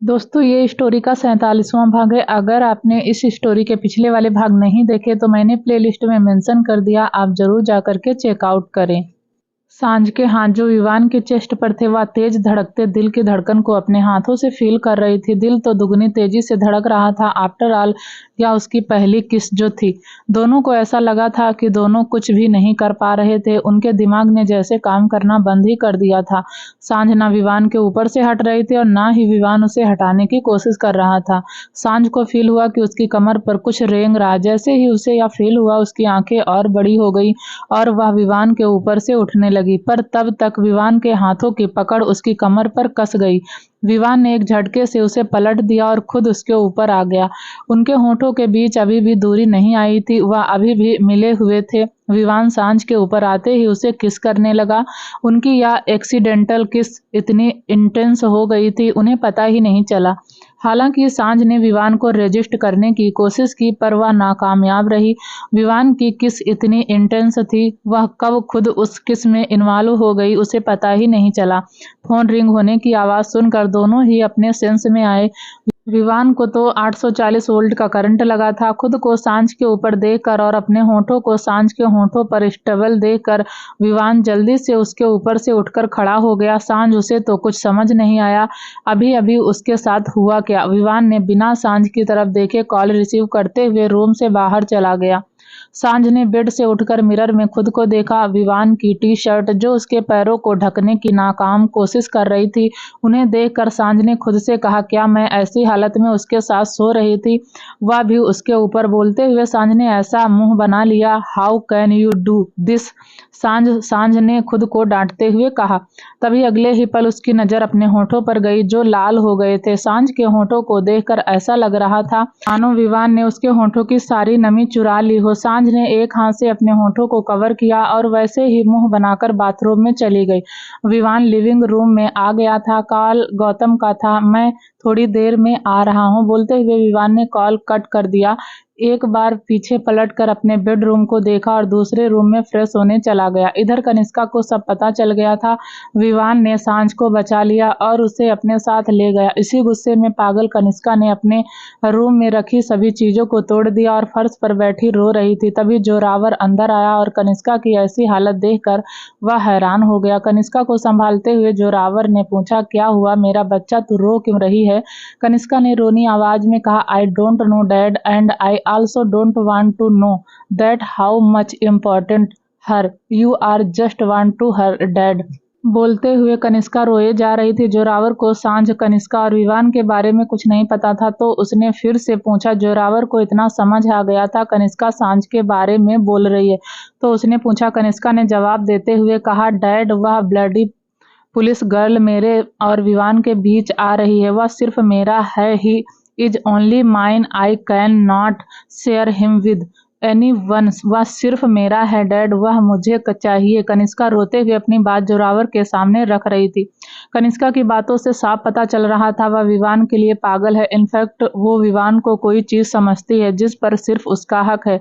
दोस्तों ये स्टोरी का 47वां भाग है। अगर आपने इस स्टोरी के पिछले वाले भाग नहीं देखे तो मैंने प्लेलिस्ट में मेंशन कर दिया, आप जरूर जा करके चेकआउट करें। सांझ के हाथ जो विवान के चेस्ट पर थे वह तेज धड़कते दिल की धड़कन को अपने हाथों से फील कर रही थी। दिल तो दुगनी तेजी से धड़क रहा था। आफ्टर ऑल या उसकी पहली किस जो थी। दोनों को ऐसा लगा था कि दोनों कुछ भी नहीं कर पा रहे थे। उनके दिमाग ने जैसे काम करना बंद ही कर दिया था। सांझ ना विवान के ऊपर से हट रही थी और ना ही विवान उसे हटाने की कोशिश कर रहा था। सांझ को फील हुआ कि उसकी कमर पर कुछ रेंग रहा। जैसे ही उसे यह फील हुआ उसकी आंखें और बड़ी हो गई और वह विवान के ऊपर से उठने लगी, पर तब तक विवान के हाथों की पकड़ उसकी कमर पर कस गई। विवान ने एक झटके से उसे पलट दिया और खुद उसके ऊपर आ गया। उनके होठों के बीच अभी भी दूरी नहीं आई थी, वह अभी भी मिले हुए थे। विवान सांझ के ऊपर आते ही उसे किस करने लगा। उनकी यह एक्सीडेंटल किस इतनी इंटेंस हो गई थी उन्हें पता ही नहीं चला। हालांकि सांझ ने विवान को रेजिस्ट करने की कोशिश की पर वह नाकामयाब रही। विवान की किस इतनी इंटेंस थी, वह कब खुद उस किस में इन्वॉल्व हो गई उसे पता ही नहीं चला। फोन रिंग होने की आवाज सुनकर दोनों ही अपने सेंस में आए। विवान को तो 840 वोल्ट का करंट लगा था। खुद को सांझ के ऊपर देखकर और अपने होठों को सांझ के होठों पर स्टेबल देखकर विवान जल्दी से उसके ऊपर से उठकर खड़ा हो गया। सांझ उसे तो कुछ समझ नहीं आया अभी अभी उसके साथ हुआ क्या। विवान ने बिना सांझ की तरफ देखे कॉल रिसीव करते हुए रूम से बाहर चला गया। सांझ ने बेड से उठकर मिरर में खुद को देखा। विवान की टी शर्ट जो उसके पैरों को ढकने की नाकाम कोशिश कर रही थी, उन्हें देखकर सांझ ने खुद से कहा, क्या मैं ऐसी हालत में उसके साथ सो रही थी, वह भी उसके ऊपर। बोलते हुए सांझ ने ऐसा मुंह बना लिया, how can you do this. सांझ ने खुद को डांटते हुए कहा। तभी अगले ही पल उसकी नजर अपने होठों पर गई जो लाल हो गए थे। सांझ के होठों को देखकर ऐसा लग रहा था मानो विवान ने उसके होठों की सारी नमी चुरा ली हो। सांझ ने एक हाथ से अपने होठों को कवर किया और वैसे ही मुंह बनाकर बाथरूम में चली गई। विवान लिविंग रूम में आ गया था। कॉल गौतम का था, मैं थोड़ी देर में आ रहा हूँ। बोलते हुए विवान ने कॉल कट कर दिया। एक बार पीछे पलटकर अपने बेडरूम को देखा और दूसरे रूम में फ्रेश होने चला गया। इधर कनिष्का को सब पता चल गया था। विवान ने सांझ को बचा लिया और उसे अपने साथ ले गया। इसी गुस्से में पागल कनिष्का ने अपने रूम में रखी सभी चीजों को तोड़ दिया और फर्श पर बैठी रो रही थी। तभी जोरावर अंदर आया और कनिष्का की ऐसी हालत देखकर वह हैरान हो गया। कनिष्का को संभालते हुए जोरावर ने पूछा, क्या हुआ मेरा बच्चा, तू रो क्यों रही है। कनिष्का ने रोनी आवाज में कहा, I don't know dad and I also don't want to know that how much important her you are just want to her dad. बोलते हुए कनिष्का रोए जा रही थी। जोरावर को सांझ, कनिष्का और विवान के बारे में कुछ नहीं पता था तो उसने फिर से पूछा। जोरावर को इतना समझ आ गया था कनिष्का सांझ के बारे में बोल रही है तो उसने पूछा। कनिष्का ने जवाब देते हुए कहा, डैड वह ब्लडी पुलिस गर्ल मेरे और विवान के बीच आ रही है। वह सिर्फ मेरा है, he is only mine, I can not share him with any one. वह सिर्फ मेरा है डैड, वह मुझे चाहिए। कनिष्का रोते हुए अपनी बात जोरावर के सामने रख रही थी। कनिष्का की बातों से साफ पता चल रहा था वह विवान के लिए पागल है। इनफैक्ट वो विवान को कोई चीज समझती है जिस पर सिर्फ उसका हक है।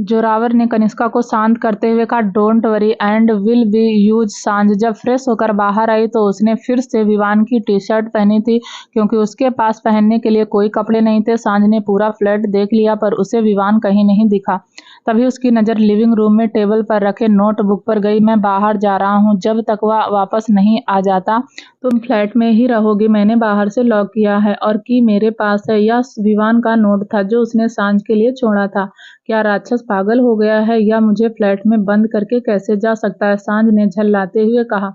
जोरावर ने कनिष्का को शांत करते हुए कहा, don't worry and will be use. सांझ जब फ्रेश होकर बाहर आई तो उसने फिर से विवान की टी शर्ट पहनी थी क्योंकि उसके पास पहनने के लिए कोई कपड़े नहीं थे। सांझ ने पूरा फ्लैट देख लिया पर उसे विवान कहीं नहीं दिखा। तभी उसकी नजर लिविंग रूम में टेबल पर रखे नोटबुक पर गई। मैं बाहर जा रहा हूँ, जब तक वह वापस नहीं आ जाता तुम फ्लैट में ही रहोगी। मैंने बाहर से लॉक किया है और की मेरे पास है। यह विवान का नोट था जो उसने सांझ के लिए छोड़ा था। क्या राक्षस पागल हो गया है या मुझे फ्लैट में बंद करके कैसे जा सकता है, सांझ ने झल्लाते हुए कहा।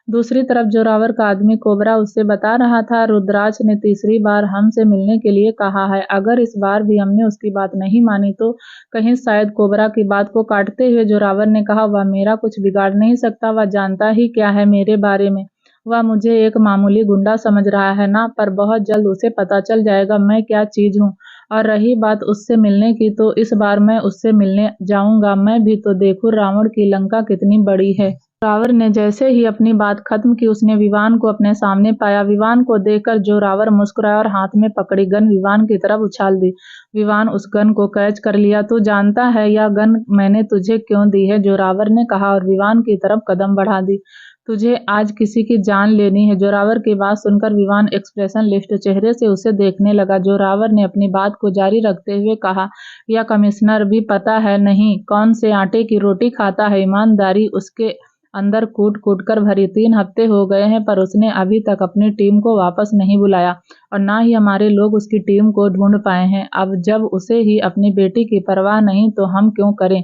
दूसरी तरफ जोरावर का आदमी कोबरा उससे बता रहा था, रुद्राक्ष ने तीसरी बार हमसे मिलने के लिए कहा है। अगर इस बार भी हमने उसकी बात नहीं मानी तो कहीं शायद कोबरा की बात को काटते हुए जोरावर ने कहा, वह मेरा कुछ बिगाड़ नहीं सकता। वह जानता ही क्या है मेरे बारे में। वह मुझे एक मामूली गुंडा समझ रहा है ना, पर बहुत जल्द उसे पता चल जाएगा मैं क्या चीज हूँ। और रही बात उससे मिलने की, तो इस बार मैं उससे मिलने जाऊंगा। मैं भी तो देखूं रावण की लंका कितनी बड़ी है। जोरावर ने जैसे ही अपनी बात खत्म की उसने विवान को अपने सामने पाया। विवान को देखकर जोरावर मुस्कुराया और हाथ में पकड़ी गन विवान की तरफ उछाल दी। विवान उस गन को कैच कर लिया। तू जानता है यह गन मैंने तुझे क्यों दी है, जोरावर ने कहा और विवान की तरफ कदम बढ़ा दी। तुझे आज किसी की जान लेनी है। जोरावर की बात सुनकर विवान एक्सप्रेशन लिस्ट चेहरे से उसे देखने लगा। जोरावर ने अपनी बात को जारी रखते हुए कहा, यह कमिश्नर भी पता है नहीं कौन से आटे की रोटी खाता है। ईमानदारी उसके अंदर कूट कूट कर भरी। 3 हफ्ते हो गए हैं पर उसने अभी तक अपनी टीम को वापस नहीं बुलाया और ना ही हमारे लोग उसकी टीम को ढूंढ पाए हैं। अब जब उसे ही अपनी बेटी की परवाह नहीं तो हम क्यों करें।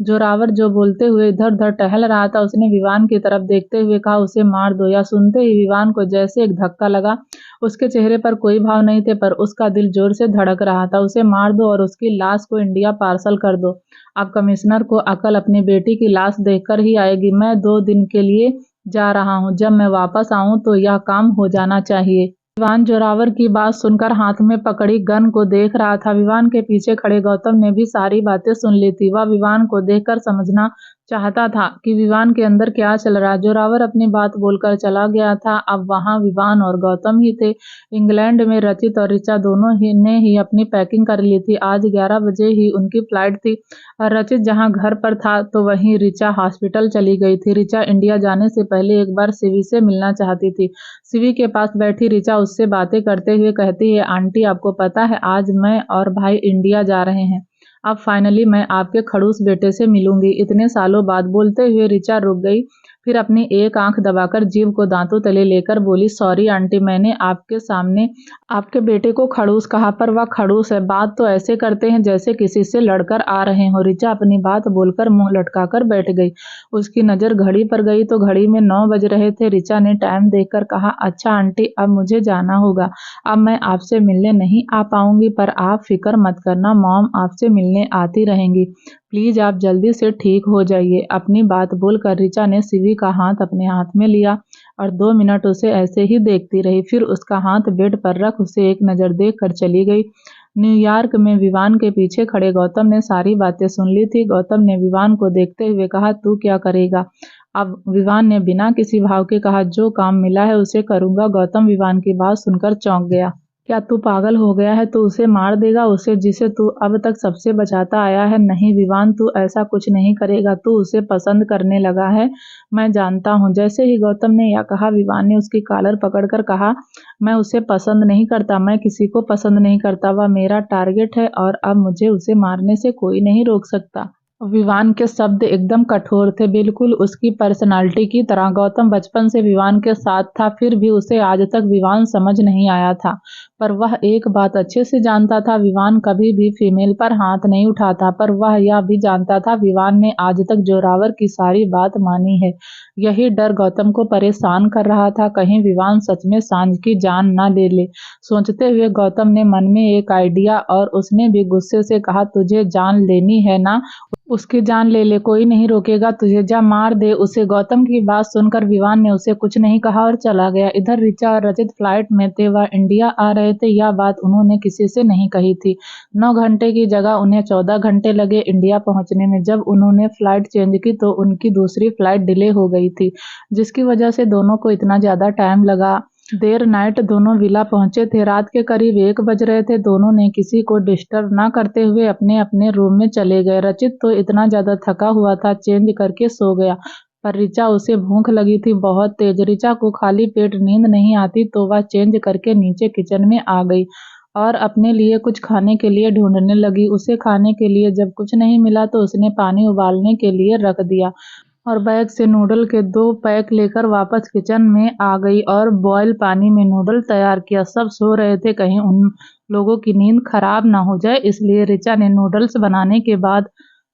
जोरावर जो बोलते हुए इधर उधर टहल रहा था, उसने विवान की तरफ देखते हुए कहा, उसे मार दो। या सुनते ही विवान को जैसे एक धक्का लगा। उसके चेहरे पर कोई भाव नहीं थे पर उसका दिल जोर से धड़क रहा था। उसे मार दो और उसकी लाश को इंडिया पार्सल कर दो। अब कमिश्नर को अकल अपनी बेटी की लाश देखकर ही आएगी। मैं 2 दिन के लिए जा रहा हूँ, जब मैं वापस आऊँ तो यह काम हो जाना चाहिए। विवान जोरावर की बात सुनकर हाथ में पकड़ी गन को देख रहा था। विवान के पीछे खड़े गौतम ने भी सारी बातें सुन ली थी। वह विवान को देखकर समझना चाहता था कि विवान के अंदर क्या चल रहा है। जोरावर अपनी बात बोलकर चला गया था। अब वहां विवान और गौतम ही थे। इंग्लैंड में रचित और ऋचा दोनों ही ने ही अपनी पैकिंग कर ली थी। आज 11 बजे ही उनकी फ्लाइट थी और रचित जहां घर पर था तो वहीं ऋचा हॉस्पिटल चली गई थी। ऋचा इंडिया जाने से पहले एक बार शिवी से मिलना चाहती थी। शिवी के पास बैठी ऋचा उससे बातें करते हुए कहती है, आंटी आपको पता है आज मैं और भाई इंडिया जा रहे हैं। अब फाइनली मैं आपके खड़ूस बेटे से मिलूंगी। इतने सालों बाद। बोलते हुए ऋचा रुक गई, फिर अपनी एक आंख दबाकर जीभ को दांतों तले लेकर बोली, सॉरी आंटी, मैंने आपके सामने आपके बेटे को खड़ूस कहा, पर वह खड़ूस है। बात तो ऐसे करते हैं जैसे किसी से लड़कर आ रहे हो। ऋचा अपनी बात बोलकर मुंह लटकाकर बैठ गई। उसकी नजर घड़ी पर गई तो घड़ी में 9 बज रहे थे। ऋचा ने टाइम देखकर कहा, अच्छा आंटी, अब मुझे जाना होगा। अब मैं आपसे मिलने नहीं आ पाऊंगी पर आप फिक्र मत करना, मॉम आपसे मिलने आती रहेंगी। प्लीज आप जल्दी से ठीक हो जाइए। अपनी बात बोलकर ऋचा ने शिवी का हाथ अपने हाथ में लिया और 2 मिनट उसे ऐसे ही देखती रही। फिर उसका हाथ बेड पर रख उसे एक नज़र देख कर चली गई। न्यूयॉर्क में विवान के पीछे खड़े गौतम ने सारी बातें सुन ली थी। गौतम ने विवान को देखते हुए कहा, तू क्या करेगा। अब विवान ने बिना किसी भाव के कहा, जो काम मिला है उसे करूंगा। गौतम विवान की बात सुनकर चौंक गया। क्या तू पागल हो गया है। तू उसे मार देगा, उसे जिसे तू अब तक सबसे बचाता आया है। नहीं विवान, तू ऐसा कुछ नहीं करेगा। तू उसे पसंद करने लगा है, मैं जानता हूँ। जैसे ही गौतम ने यह कहा, विवान ने उसकी कॉलर पकड़कर कहा, मैं उसे पसंद नहीं करता। मैं किसी को पसंद नहीं करता। वह मेरा टारगेट है और अब मुझे उसे मारने से कोई नहीं रोक सकता। विवान के शब्द एकदम कठोर थे, बिल्कुल उसकी पर्सनालिटी की तरह। गौतम बचपन से विवान के साथ था, फिर भी उसे आज तक विवान समझ नहीं आया था। पर वह एक बात अच्छे से जानता था, विवान कभी भी फीमेल पर हाथ नहीं उठाता। पर वह यह भी जानता था, विवान ने आज तक जोरावर की सारी बात मानी है। यही डर गौतम को परेशान कर रहा था, कहीं विवान सच में सांझ की जान न ले ले। सोचते हुए गौतम ने मन में एक आइडिया और उसने भी गुस्से से कहा, तुझे जान लेनी है ना, उसकी जान ले ले, कोई नहीं रोकेगा तुझे, जा मार दे उसे। गौतम की बात सुनकर विवान ने उसे कुछ नहीं कहा और चला गया। इधर ऋचा और रचित फ्लाइट में थे, वह इंडिया आ रहे थे। यह बात उन्होंने किसी से नहीं कही थी। 9 घंटे की जगह उन्हें 14 घंटे लगे इंडिया पहुंचने में। जब उन्होंने फ्लाइट चेंज की तो उनकी दूसरी फ्लाइट डिले हो गई थी, जिसकी वजह से दोनों को इतना ज्यादा टाइम लगा। देर नाइट दोनों विला पहुंचे थे। रात के करीब 1 बज रहे थे। दोनों ने किसी को डिस्टर्ब ना करते हुए अपने अपने रूम में चले गए। रचित तो इतना ज्यादा थका हुआ था, चेंज करके सो गया। पर ऋचा, उसे भूख लगी थी बहुत तेज। ऋचा को खाली पेट नींद नहीं आती तो वह चेंज करके नीचे किचन में आ गई और अपने लिए कुछ खाने के लिए ढूंढने लगी। उसे खाने के लिए जब कुछ नहीं मिला तो उसने पानी उबालने के लिए रख दिया और बैग से नूडल के 2 पैक लेकर वापस किचन में आ गई और बॉयल पानी में नूडल तैयार किया। सब सो रहे थे, कहीं उन लोगों की नींद खराब ना हो जाए, इसलिए ऋचा ने नूडल्स बनाने के बाद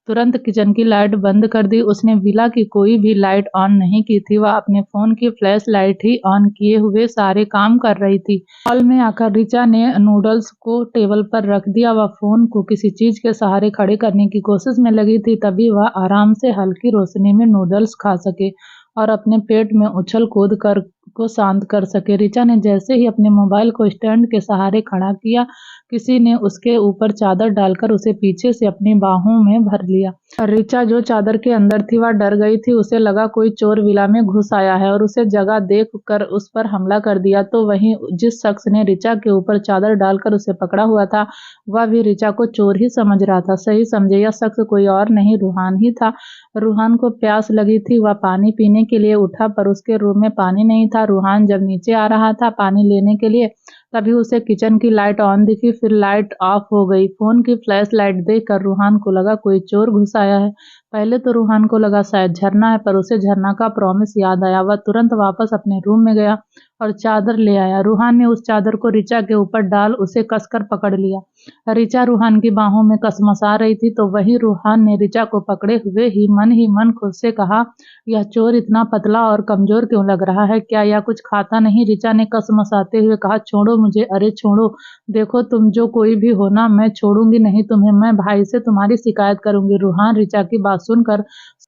तुरंत किचन की लाइट बंद कर दी। उसने विला की कोई भी लाइट ऑन नहीं की थी। वह अपने फोन की फ्लैश लाइट ही ऑन किए हुए सारे काम कर रही थी। हॉल में आकर ऋचा ने नूडल्स को टेबल पर रख दिया। वह फोन को किसी चीज के सहारे खड़े करने की कोशिश में लगी थी, तभी वह आराम से हल्की रोशनी में नूडल्स खा सके और अपने पेट में उछल कूद कर को शांत कर सके। ऋचा ने जैसे ही अपने मोबाइल को स्टैंड के सहारे खड़ा किया, किसी ने उसके ऊपर चादर डालकर उसे पीछे से अपनी बाहों में भर लिया। ऋचा जो चादर के अंदर थी वह डर गई थी। उसे लगा कोई चोर विला में घुस आया है और उसे जगह देख कर उस पर हमला कर दिया। तो वहीं जिस शख्स ने ऋचा के ऊपर चादर डालकर उसे पकड़ा हुआ था वह भी ऋचा को चोर ही समझ रहा था। सही समझे, यह शख्स कोई और नहीं रूहान ही था। रूहान को प्यास लगी थी, वह पानी पीने के लिए उठा पर उसके रूम में पानी नहीं था। रूहान जब नीचे आ रहा था पानी लेने के लिए तभी उसे किचन की लाइट ऑन दिखी, फिर लाइट ऑफ हो गई। फोन की फ्लैश लाइट देखकर रूहान को लगा कोई चोर घुस आया है। पहले तो रूहान को लगा शायद झरना है, पर उसे झरना का प्रॉमिस याद आया। वह तुरंत वापस अपने रूम में गया और चादर ले आया। रूहान ने उस चादर को ऋचा के ऊपर डाल उसे कसकर पकड़ लिया। ऋचा रूहान की बाहों में कसमसा रही थी तो वही रूहान ने ऋचा को पकड़े हुए ही मन खुद से कहा, यह चोर इतना पतला और कमजोर क्यों लग रहा है? क्या यह कुछ खाता नहीं? ऋचा ने कसमसाते हुए कहा, छोड़ो मुझे, अरे छोड़ो। देखो तुम जो कोई भी हो ना, मैं छोड़ूंगी नहीं तुम्हें। मैं भाई से तुम्हारी शिकायत करूंगी। रूहान ऋचा की बात सुनकर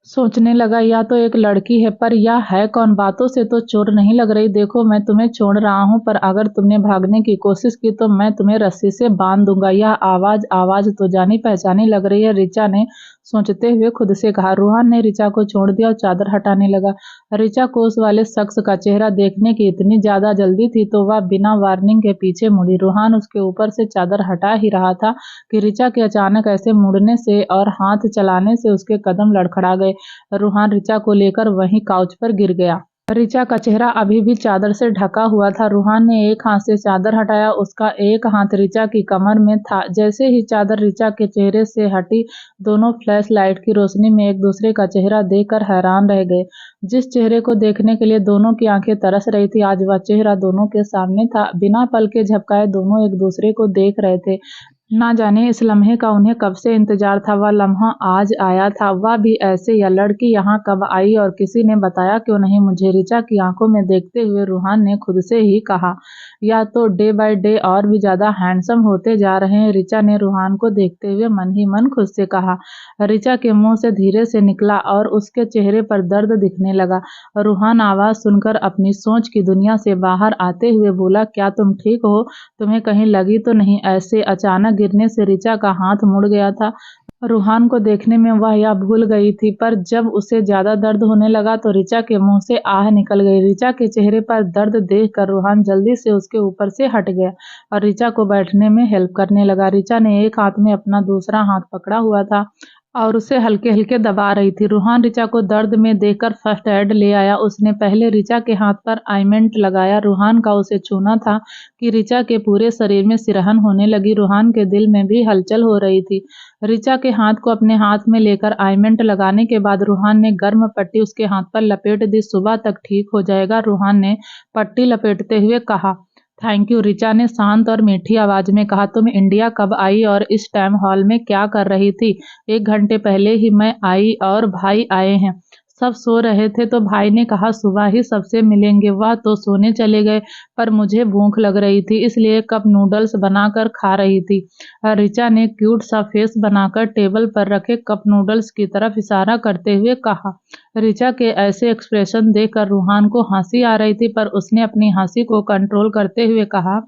सोचने लगा, या तो एक लड़की है पर यह है कौन? बातों से तो चोर नहीं लग रही। देखो मैं तुम्हें छोड़ रहा हूँ पर अगर तुमने भागने की कोशिश की तो मैं तुम्हें रस्सी से बांध दूंगा। यह आवाज तो जानी पहचानी लग रही है, ऋचा ने सोचते हुए खुद से कहा। रूहान ने ऋचा को छोड़ दिया और चादर हटाने लगा। ऋचा को उस वाले शख्स का चेहरा देखने की इतनी ज्यादा जल्दी थी तो वह बिना वार्निंग के पीछे मुड़ी। रूहान उसके ऊपर से चादर हटा ही रहा था कि ऋचा के अचानक ऐसे मुड़ने से और हाथ चलाने से उसके कदम लड़खड़ा गए। रूहान ऋचा को लेकर वहीं काउच पर गिर गया। ऋचा का चेहरा अभी भी चादर से ढका हुआ था। रूहान ने एक हाथ से चादर हटाया, उसका एक हाथ ऋचा की कमर में था। जैसे ही चादर ऋचा के चेहरे से हटी दोनों फ्लैश लाइट की रोशनी में एक दूसरे का चेहरा देखकर हैरान रह गए। जिस चेहरे को देखने के लिए दोनों की आंखें तरस रही थी आज वह चेहरा दोनों के सामने था। बिना पल के झपकाए दोनों एक दूसरे को देख रहे थे। ना जाने इस लम्हे का उन्हें कब से इंतजार था। वह लम्हा आज आया था। वह भी ऐसे, यह लड़की यहाँ कब आई और किसी ने बताया क्यों नहीं मुझे? ऋचा की आंखों में देखते हुए रूहान ने खुद से ही कहा, या तो डे बाय डे और भी ज्यादा हैंडसम होते जा रहे हैं। ऋचा ने रूहान को देखते हुए मन ही मन खुद से कहा। ऋचा के मुंह से धीरे से निकला और उसके चेहरे पर दर्द दिखने लगा। रूहान आवाज सुनकर अपनी सोच की दुनिया से बाहर आते हुए बोला, क्या तुम ठीक हो? तुम्हें कहीं लगी तो नहीं? ऐसे अचानक गिरने से ऋचा का हाथ मुड़ गया था। रूहान को देखने में वह यह भूल गई थी पर जब उसे ज्यादा दर्द होने लगा तो ऋचा के मुंह से आह निकल गई। ऋचा के चेहरे पर दर्द देखकर रूहान जल्दी से उसके ऊपर से हट गया और ऋचा को बैठने में हेल्प करने लगा। ऋचा ने एक हाथ में अपना दूसरा हाथ पकड़ा हुआ था और उसे हल्के हल्के दबा रही थी। रूहान ऋचा को दर्द में देखकर फर्स्ट एड ले आया। उसने पहले ऋचा के हाथ पर ऑइंटमेंट लगाया। रूहान का उसे छूना था कि ऋचा के पूरे शरीर में सिरहन होने लगी। रूहान के दिल में भी हलचल हो रही थी। ऋचा के हाथ को अपने हाथ में लेकर ऑइंटमेंट लगाने के बाद रूहान ने गर्म पट्टी उसके हाथ पर लपेट दी। सुबह तक ठीक हो जाएगा, रूहान ने पट्टी लपेटते हुए कहा। थैंक यू, ऋचा ने शांत और मीठी आवाज में कहा। तुम इंडिया कब आई और इस टाइम हॉल में क्या कर रही थी? 1 घंटे पहले ही मैं आई और भाई आए हैं। सब सो रहे थे तो भाई ने कहा सुबह ही सबसे मिलेंगे। वह तो सोने चले गए पर मुझे भूख लग रही थी इसलिए कप नूडल्स बनाकर खा रही थी। ऋचा ने क्यूट सा फेस बनाकर टेबल पर रखे कप नूडल्स की तरफ इशारा करते हुए कहा। ऋचा के ऐसे एक्सप्रेशन देखकर रूहान को हंसी आ रही थी पर उसने अपनी हंसी को कंट्रोल करते हुए कहा,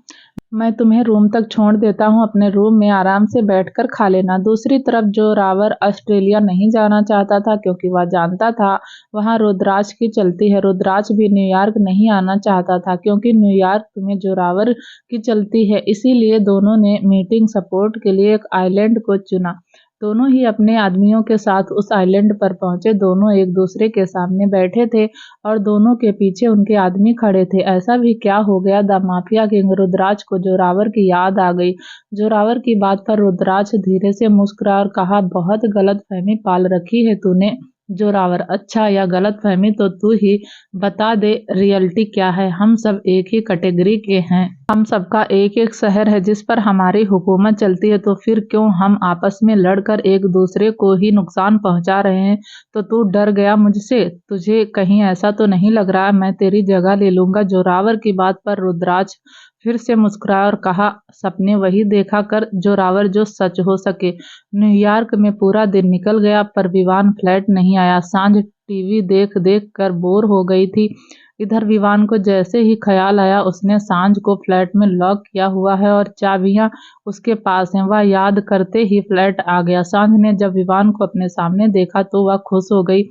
मैं तुम्हें रूम तक छोड़ देता हूँ, अपने रूम में आराम से बैठकर खा लेना। दूसरी तरफ जोरावर ऑस्ट्रेलिया नहीं जाना चाहता था क्योंकि वह जानता था वहाँ रुद्राज की चलती है। रुद्राज भी न्यूयॉर्क नहीं आना चाहता था क्योंकि न्यूयॉर्क में जोरावर की चलती है। इसीलिए दोनों ने मीटिंग सपोर्ट के लिए एक आइलैंड को चुना। दोनों ही अपने आदमियों के साथ उस आइलैंड पर पहुंचे। दोनों एक दूसरे के सामने बैठे थे और दोनों के पीछे उनके आदमी खड़े थे। ऐसा भी क्या हो गया? द माफिया किंग रुद्राज को जोरावर की याद आ गई। जोरावर की बात पर रुद्राज धीरे से मुस्कुरा और कहा, बहुत गलतफहमी पाल रखी है तूने जोरावर। अच्छा, या गलतफहमी तो तू ही बता दे, रियलिटी क्या है? हम सब एक ही कैटेगरी के हैं। हम सबका एक एक शहर है जिस पर हमारी हुकूमत चलती है, तो फिर क्यों हम आपस में लड़कर एक दूसरे को ही नुकसान पहुंचा रहे हैं? तो तू डर गया मुझसे? तुझे कहीं ऐसा तो नहीं लग रहा मैं तेरी जगह ले लूंगा? जोरावर की बात पर रुद्राज फिर से मुस्कुराया और कहा, सपने वही देखा कर जोरावर जो सच हो सके। न्यूयॉर्क में पूरा दिन निकल गया पर विवान फ्लैट नहीं आया। सांझ टीवी देख देख कर बोर हो गई थी। इधर विवान को जैसे ही ख्याल आया उसने सांझ को फ्लैट में लॉक किया हुआ है और चाबियां उसके पास हैं, वह याद करते ही फ्लैट आ गया। सांझ ने जब विवान को अपने सामने देखा तो वह खुश हो गई।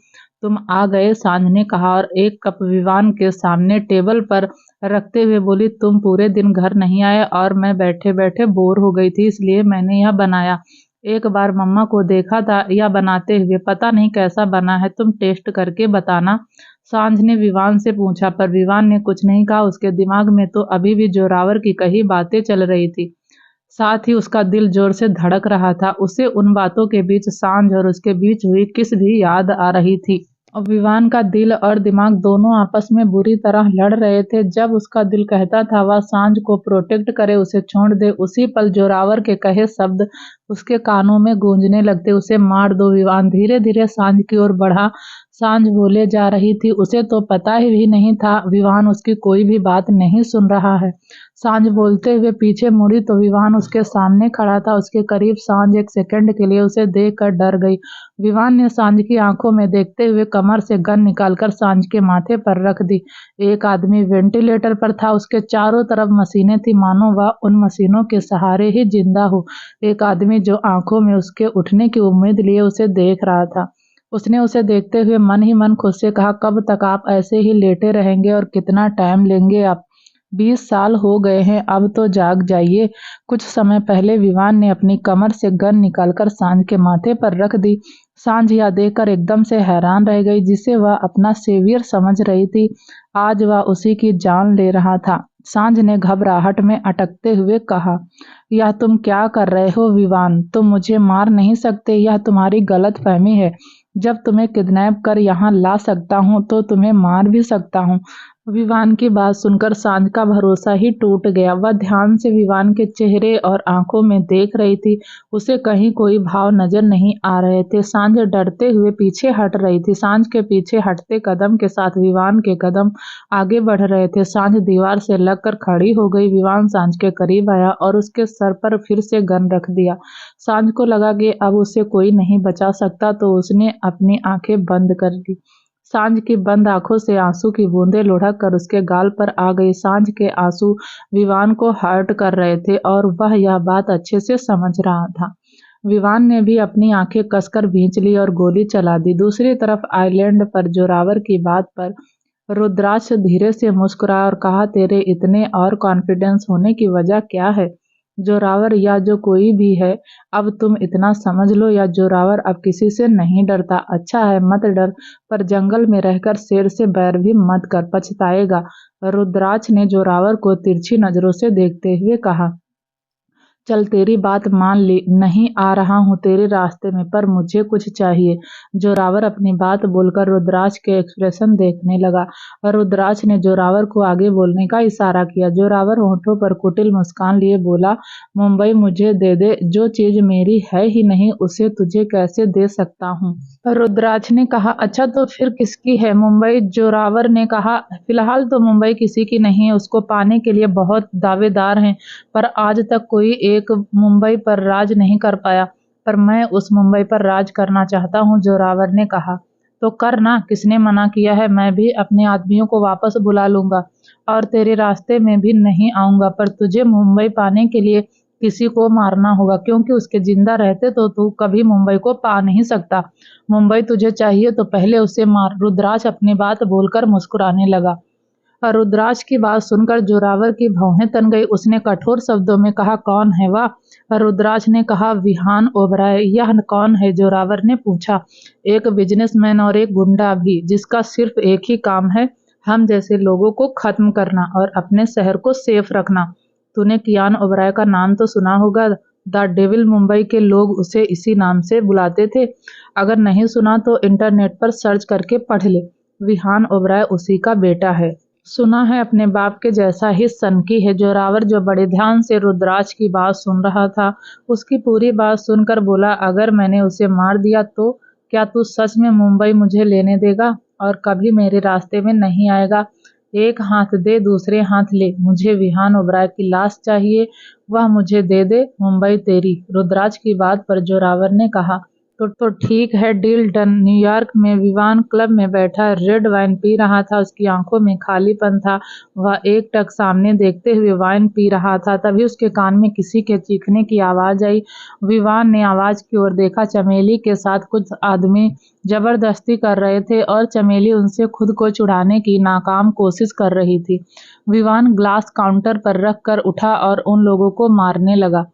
तुम आ गए, सांझ ने कहा और एक कप विवान के सामने टेबल पर रखते हुए बोली, तुम पूरे दिन घर नहीं आए और मैं बैठे बैठे बोर हो गई थी, इसलिए मैंने यह बनाया। एक बार मम्मा को देखा था यह बनाते हुए, पता नहीं कैसा बना है, तुम टेस्ट करके बताना। सांझ ने विवान से पूछा पर विवान ने कुछ नहीं कहा। उसके दिमाग में तो अभी भी जोरावर की कही बातें चल रही थी, साथ ही उसका दिल जोर से धड़क रहा था। उसे उन बातों के बीच सांझ और उसके बीच हुई किस भी याद आ रही थी। और विवान का दिल और दिमाग दोनों आपस में बुरी तरह लड़ रहे थे। जब उसका दिल कहता था वह सांझ को प्रोटेक्ट करे, उसे छोड़ दे, उसी पल जोरावर के कहे शब्द उसके कानों में गूंजने लगते, उसे मार दो। विवान धीरे धीरे सांझ की ओर बढ़ा। सांझ बोले जा रही थी, उसे तो पता ही भी नहीं था विवान उसकी कोई भी बात नहीं सुन रहा है। सांझ बोलते हुए पीछे मुड़ी तो विवान उसके सामने खड़ा था, उसके करीब। सांझ एक सेकंड के लिए उसे देखकर डर गई। विवान ने सांझ की आंखों में देखते हुए कमर से गन निकालकर सांझ के माथे पर रख दी। एक आदमी वेंटिलेटर पर था, उसके चारों तरफ मशीनें थी, मानो वह उन मशीनों के सहारे ही जिंदा हो। एक आदमी जो आंखों में उसके उठने की उम्मीद लिए उसे देख रहा था। उसने उसे देखते हुए मन ही मन खुद से कहा, कब तक आप ऐसे ही लेटे रहेंगे और कितना टाइम लेंगे आप? 20 साल हो गए हैं, अब तो जाग जाइए। कुछ समय पहले विवान ने अपनी कमर से गन निकालकर सांझ के माथे पर रख दी। सांझ यह देखकर एकदम से हैरान रह गई। जिसे वह अपना सेवियर समझ रही थी, आज वह उसी की जान ले रहा था। सांझ ने घबराहट में अटकते हुए कहा, यह तुम क्या कर रहे हो विवान? तुम मुझे मार नहीं सकते, यह तुम्हारी गलतफहमी है। जब तुम्हें किडनैप कर यहाँ ला सकता हूँ तो तुम्हें मार भी सकता हूँ। विवान की बात सुनकर सांझ का भरोसा ही टूट गया। वह ध्यान से विवान के चेहरे और आंखों में देख रही थी। उसे कहीं कोई भाव नजर नहीं आ रहे थे। सांझ डरते हुए पीछे हट रही थी। सांझ के पीछे हटते कदम के साथ विवान के कदम आगे बढ़ रहे थे। सांझ दीवार से लगकर खड़ी हो गई। विवान सांझ के करीब आया और उसके सर पर फिर से गन रख दिया। सांझ को लगा कि अब उसे कोई नहीं बचा सकता, तो उसने अपनी आंखें बंद कर ली। सांझ की बंद आंखों से आंसू की बूंदें लुढ़क कर उसके गाल पर आ गई। सांझ के आंसू विवान को हर्ट कर रहे थे और वह यह बात अच्छे से समझ रहा था। विवान ने भी अपनी आंखें कसकर भींच ली और गोली चला दी। दूसरी तरफ आइलैंड पर जोरावर की बात पर रुद्राक्ष धीरे से मुस्कुराया और कहा, तेरे इतने और कॉन्फिडेंस होने की वजह क्या है? जोरावर या जो कोई भी है, अब तुम इतना समझ लो, या जोरावर अब किसी से नहीं डरता। अच्छा है, मत डर, पर जंगल में रहकर शेर से बैर भी मत कर, पछताएगा। रुद्राक्ष ने जोरावर को तिरछी नजरों से देखते हुए कहा, चल तेरी बात मान ली, नहीं आ रहा हूँ तेरे रास्ते में, पर मुझे कुछ चाहिए। जोरावर अपनी बात बोलकर रुद्राक्ष के एक्सप्रेशन देखने लगा और रुद्राक्ष ने जोरावर को आगे बोलने का इशारा किया। जोरावर होठों पर कुटिल मुस्कान लिए बोला, मुंबई मुझे दे दे, जो चीज मेरी है ही नहीं उसे तुझे कैसे दे सकता हूँ? रुद्राक्ष ने कहा, अच्छा तो फिर किसकी है मुंबई? जोरावर ने कहा, फिलहाल तो मुंबई किसी की नहीं है, उसको पाने के लिए बहुत दावेदार हैं, पर आज तक कोई एक मुंबई पर राज नहीं कर पाया। पर मैं उस मुंबई पर राज करना चाहता हूँ, जोरावर ने कहा। तो कर ना, किसने मना किया है? मैं भी अपने आदमियों को वापस बुला लूंगा और तेरे रास्ते में भी नहीं आऊंगा, पर तुझे मुंबई पाने के लिए किसी को मारना होगा, क्योंकि उसके जिंदा रहते तो तू कभी मुंबई को पा नहीं सकता। मुंबई तुझे चाहिए तो पहले उसे मार। रुद्राक्ष अपनी बात बोलकर मुस्कुराने लगा। और रुद्राक्ष की बात सुनकर जोरावर की भौहें तन गई। उसने कठोर शब्दों में कहा, कौन है वह? रुद्राक्ष ने कहा, विहान ओबराय। यह कौन है? जोरावर ने पूछा। एक बिजनेसमैन और एक गुंडा भी, जिसका सिर्फ एक ही काम है, हम जैसे लोगों को खत्म करना और अपने शहर को सेफ रखना। तूने कियान ओबराय का नाम तो सुना होगा, द डेविल। मुंबई के लोग उसे इसी नाम से बुलाते थे। अगर नहीं सुना तो इंटरनेट पर सर्च करके पढ़ ले। विहान ओबराय उसी का बेटा है। सुना है अपने बाप के जैसा ही सनकी है। जोरावर, जो बड़े ध्यान से रुद्राक्ष की बात सुन रहा था, उसकी पूरी बात सुनकर बोला, अगर मैंने उसे मार दिया तो क्या तू सच में मुंबई मुझे लेने देगा और कभी मेरे रास्ते में नहीं आएगा? एक हाथ दे दूसरे हाथ ले, मुझे विहान ओबराय की लाश चाहिए, वह मुझे दे दे, मुंबई तेरी। रुद्राज की बात पर जोरावर ने कहा, तो ठीक है, डील डन। न्यूयॉर्क में विवान क्लब में बैठा रेड वाइन पी रहा था। उसकी आंखों में खालीपन था। वह एक टक सामने देखते हुए वाइन पी रहा था। तभी उसके कान में किसी के चीखने की आवाज आई। विवान ने आवाज की ओर देखा। चमेली के साथ कुछ आदमी जबरदस्ती कर रहे थे और चमेली उनसे खुद को छुड़ाने की नाकाम कोशिश कर रही थी। विवान ग्लास काउंटर पर रख कर उठा और उन लोगों को मारने लगा।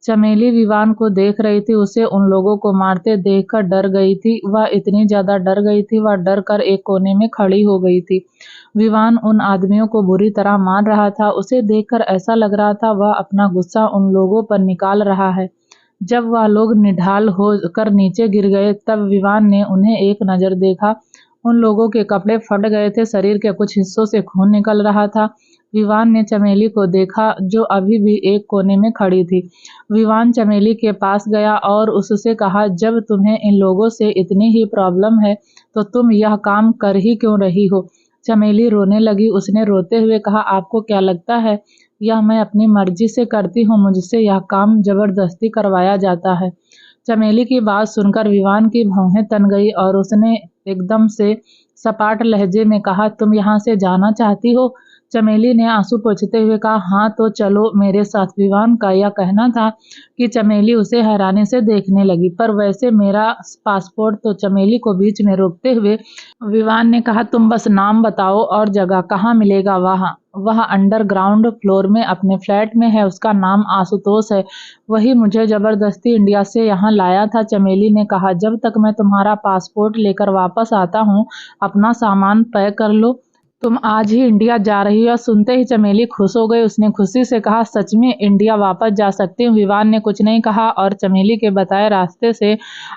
चमेली विवान को देख रही थी। उसे उन लोगों को मारते देखकर डर गई थी। वह इतनी ज्यादा डर गई थी, वह डर कर एक कोने में खड़ी हो गई थी। विवान उन आदमियों को बुरी तरह मार रहा था। उसे देखकर ऐसा लग रहा था वह अपना गुस्सा उन लोगों पर निकाल रहा है। जब वह लोग निढाल हो कर नीचे गिर गए तब विवान ने उन्हें एक नजर देखा। उन लोगों के कपड़े फट गए थे, शरीर के कुछ हिस्सों से खून निकल रहा था। विवान ने चमेली को देखा जो अभी भी एक कोने में खड़ी थी। विवान चमेली के पास गया और उससे कहा, जब तुम्हें इन लोगों से इतनी ही प्रॉब्लम है तो तुम यह काम कर ही क्यों रही हो? चमेली रोने लगी। उसने रोते हुए कहा, आपको क्या लगता है यह मैं अपनी मर्जी से करती हूँ? मुझसे यह काम जबरदस्ती करवाया जाता है। चमेली की बात सुनकर विवान की भौहें तन गई और उसने एकदम से सपाट लहजे में कहा, तुम यहाँ से जाना चाहती हो? चमेली ने आंसू पोंछते हुए कहा, हाँ तो चलो मेरे साथ। विवान का यह कहना था कि चमेली उसे हैरानी से देखने लगी। पर वैसे मेरा पासपोर्ट। तो चमेली को बीच में रोकते हुए विवान ने कहा, तुम बस नाम बताओ और जगह कहाँ मिलेगा वहाँ। वह अंडरग्राउंड फ्लोर में अपने फ्लैट में है। उसका नाम आशुतोष है। वही मुझे जबरदस्ती इंडिया से यहाँ लाया था। चमेली ने कहा, जब तक मैं तुम्हारा पासपोर्ट लेकर वापस आता हूँ अपना सामान पैक कर लो। तुम आज ही इंडिया जा रही हो? सुनते ही चमेली खुश हो गई। उसने खुशी से कहा, सच में इंडिया वापस जा सकती हूँ? विवान ने कुछ नहीं कहा और चमेली के बताए रास्ते से